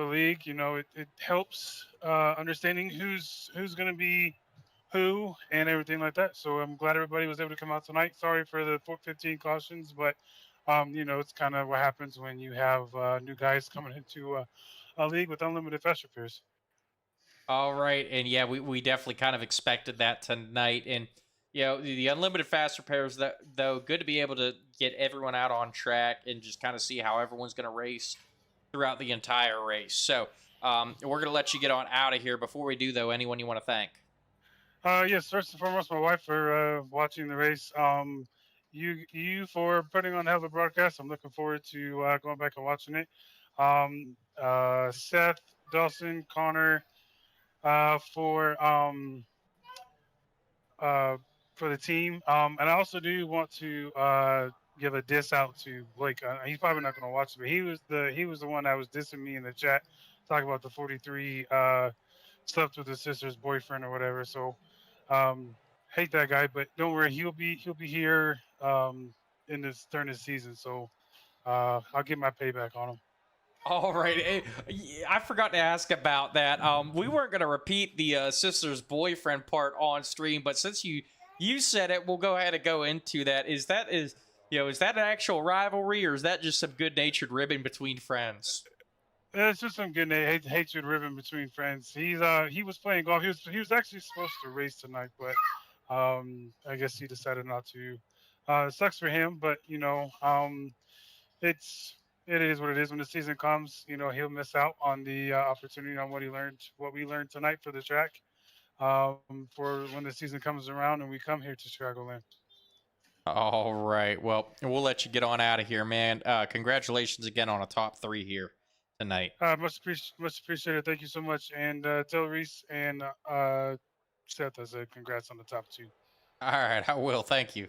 a league, it helps understanding who's going to be who and everything like that. So I'm glad everybody was able to come out tonight. Sorry for the 15 cautions, but it's kind of what happens when you have new guys coming into a league with unlimited fast repairs. All right, and yeah, we definitely kind of expected that tonight, and the unlimited fast repairs, though, good to be able to get everyone out on track and just kind of see how everyone's going to race throughout the entire race. So we're going to let you get on out of here. Before we do, though, anyone you want to thank? Yes, first and foremost, my wife for watching the race. You for putting on the hell of a broadcast. I'm looking forward to going back and watching it. Seth, Dawson, Connor, for uh, for the team. And I also do want to give a diss out to Blake. He's probably not going to watch it, but he was the one that was dissing me in the chat, talking about the 43 slept with his sister's boyfriend or whatever. So hate that guy, but don't worry, he'll be here in this during this season. So I'll get my payback on him. All right. I forgot to ask about that. We weren't going to repeat the sister's boyfriend part on stream, but since you said it, we'll go ahead and go into that. Is that an actual rivalry, or is that just some good-natured ribbon between friends? It's just some good hatred ribbon between friends. He was playing golf. He was actually supposed to race tonight, but I guess he decided not to. It sucks for him, but it's it is what it is. When the season comes, he'll miss out on the opportunity on what we learned tonight for the track. For when the season comes around and we come here to Chicagoland. All right. Well, we'll let you get on out of here, man. Congratulations again on a top 3 here tonight. Much appreciated. Thank you so much. And tell Reese and Seth, I said congrats on the top 2. All right. I will. Thank you.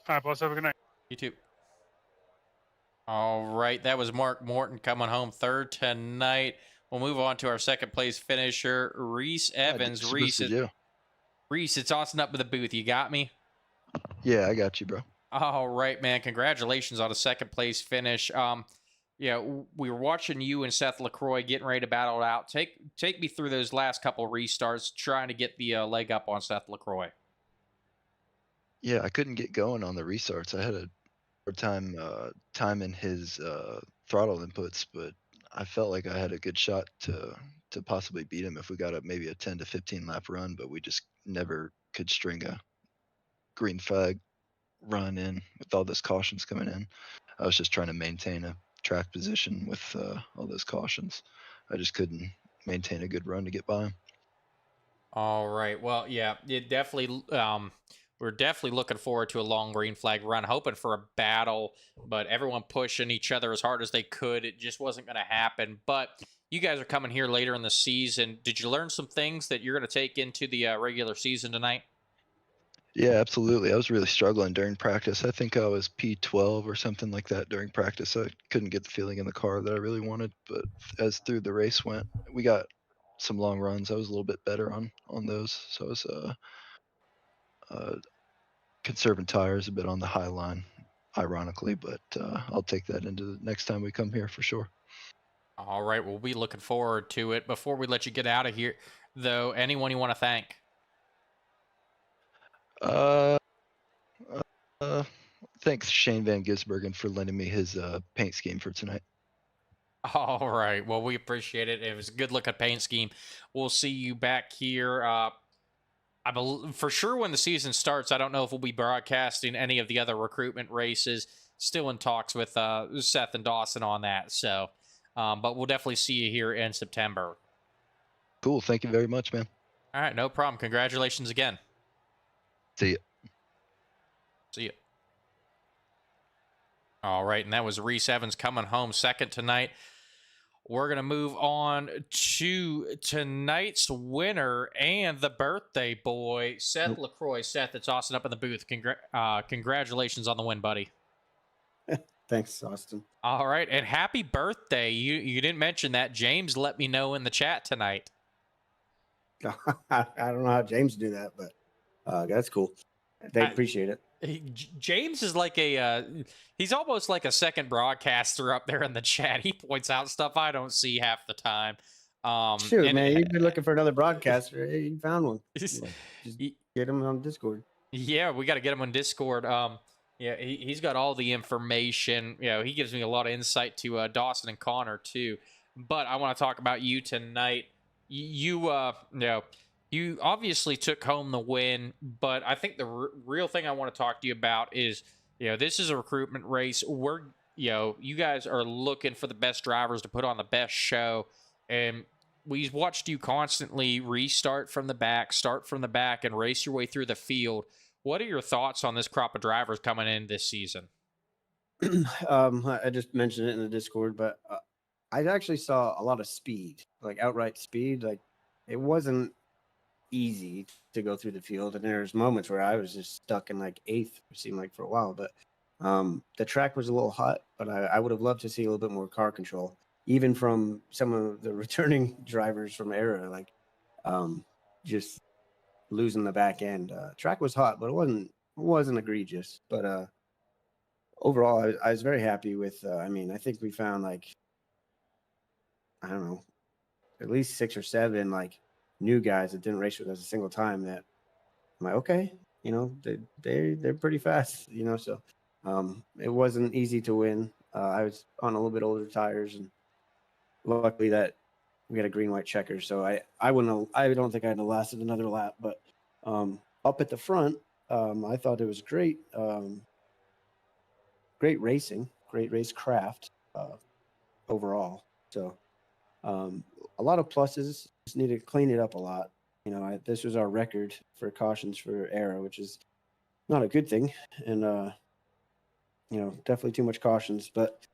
All right, boss. Have a good night. You too. All right, that was Mark Morton coming home third tonight. We'll move on to our second place finisher, Reese Evans. Reese, it's Austin up with the booth. You got me? Yeah, I got you, bro. All right, man. Congratulations on a second place finish. We were watching you and Seth LaCroix getting ready to battle it out. Take me through those last couple restarts, trying to get the leg up on Seth LaCroix. Yeah, I couldn't get going on the restarts. I had a hard time timing his throttle inputs, but I felt like I had a good shot to possibly beat him if we got maybe a 10 to 15 lap run, but we just never could string a green flag run in with all those cautions coming in. I was just trying to maintain a track position with all those cautions. I just couldn't maintain a good run to get by him. All right. Well, yeah, it definitely. We're definitely looking forward to a long green flag run, hoping for a battle, but everyone pushing each other as hard as they could. It just wasn't going to happen. But you guys are coming here later in the season. Did you learn some things that you're going to take into the regular season tonight? Yeah, absolutely. I was really struggling during practice. I think I was P12 or something like that during practice. I couldn't get the feeling in the car that I really wanted, but as through the race went, we got some long runs. I was a little bit better on those. So I was conserving tires a bit on the high line, ironically, but I'll take that into the next time we come here for sure. All right, we'll be looking forward to it. Before we let you get out of here, though, anyone you want to thank? Thanks Shane Van Gisbergen for lending me his paint scheme for tonight. All right, well, we appreciate it. It was a good looking paint scheme. We'll see you back here. I believe for sure when the season starts. I don't know if we'll be broadcasting any of the other recruitment races. Still in talks with Seth and Dawson on that. So, but we'll definitely see you here in September. Cool. Thank you very much, man. All right, no problem. Congratulations again. See ya. See ya. All right, and that was Reese Evans coming home second tonight. We're going to move on to tonight's winner and the birthday boy, Seth LaCroix. Seth, it's Austin up in the booth. Congratulations on the win, buddy. Thanks, Austin. All right, and happy birthday. You didn't mention that. James let me know in the chat tonight. I don't know how James do that, but that's cool. They appreciate it. James is like he's almost like a second broadcaster up there in the chat. He points out stuff I don't see half the time. Shoot, man, you've been looking for another broadcaster. Hey, you found one. Just get him on Discord. Yeah, we got to get him on Discord. Yeah, he's got all the information. He gives me a lot of insight to Dawson and Connor too. But I want to talk about you tonight. You obviously took home the win, but I think the real thing I want to talk to you about is, this is a recruitment race. You guys are looking for the best drivers to put on the best show. And we watched you constantly start from the back, and race your way through the field. What are your thoughts on this crop of drivers coming in this season? I just mentioned it in the Discord, but I actually saw a lot of speed, like outright speed. Like it wasn't easy to go through the field, and there's moments where I was just stuck in like eighth, it seemed like for a while. But the track was a little hot, but I would have loved to see a little bit more car control, even from some of the returning drivers from AERA, like just losing the back end. Track was hot, but it wasn't egregious. But overall, I was very happy with. I mean, I think we found like, I don't know, at least 6 or 7 like new guys that didn't race with us a single time. That I'm like, okay, they're pretty fast, So it wasn't easy to win. I was on a little bit older tires, and luckily that we had a green white checker, so I wouldn't have, I don't think I'd have lasted another lap. But up at the front, I thought it was great. Great racing, great racecraft overall. So a lot of pluses. Just need to clean it up a lot. This was our record for cautions for AERA, which is not a good thing, and definitely too much cautions. But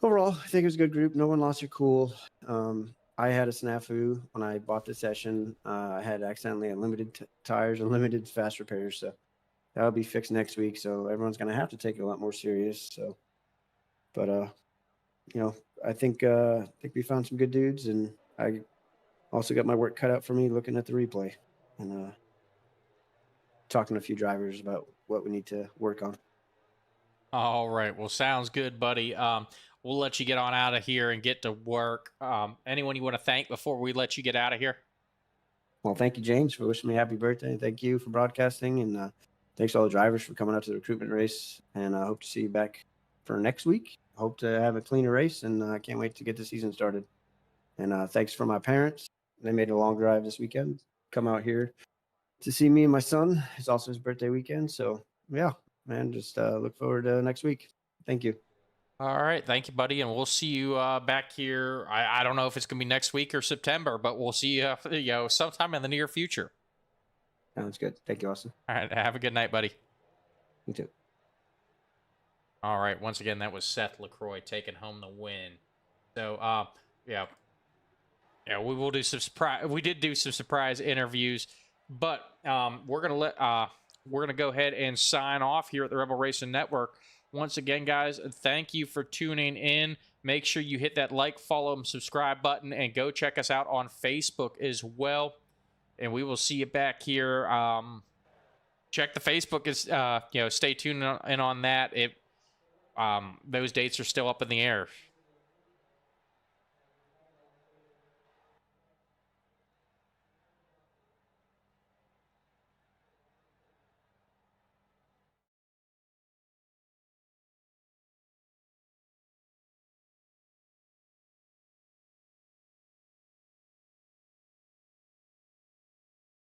overall, I think it was a good group. No one lost their cool. I had a snafu when I bought the session. I had accidentally unlimited tires, unlimited fast repairs, so that'll be fixed next week. So everyone's gonna have to take it a lot more serious. So, but I think we found some good dudes, and I also got my work cut out for me looking at the replay and talking to a few drivers about what we need to work on. All right. Well, sounds good, buddy. We'll let you get on out of here and get to work. Anyone you want to thank before we let you get out of here? Well, thank you, James, for wishing me happy birthday. Thank you for broadcasting, and thanks to all the drivers for coming out to the recruitment race. And I hope to see you back for next week. Hope to have a cleaner race, and I can't wait to get the season started. And thanks for my parents. They made a long drive this weekend, come out here to see me and my son. It's also his birthday weekend. So, yeah, man, just look forward to next week. Thank you. All right. Thank you, buddy. And we'll see you back here. I don't know if it's going to be next week or September, but we'll see you, sometime in the near future. Sounds good. Thank you, Austin. All right. Have a good night, buddy. You too. All right. Once again, that was Seth LaCroix taking home the win. So, yeah, we will do some surprise. We did do some surprise interviews, but we're gonna go ahead and sign off here at the Rebel Racing Network. Once again, guys, thank you for tuning in. Make sure you hit that like, follow, and subscribe button, and go check us out on Facebook as well. And we will see you back here. Check the Facebook is stay tuned in on that. Those dates are still up in the air.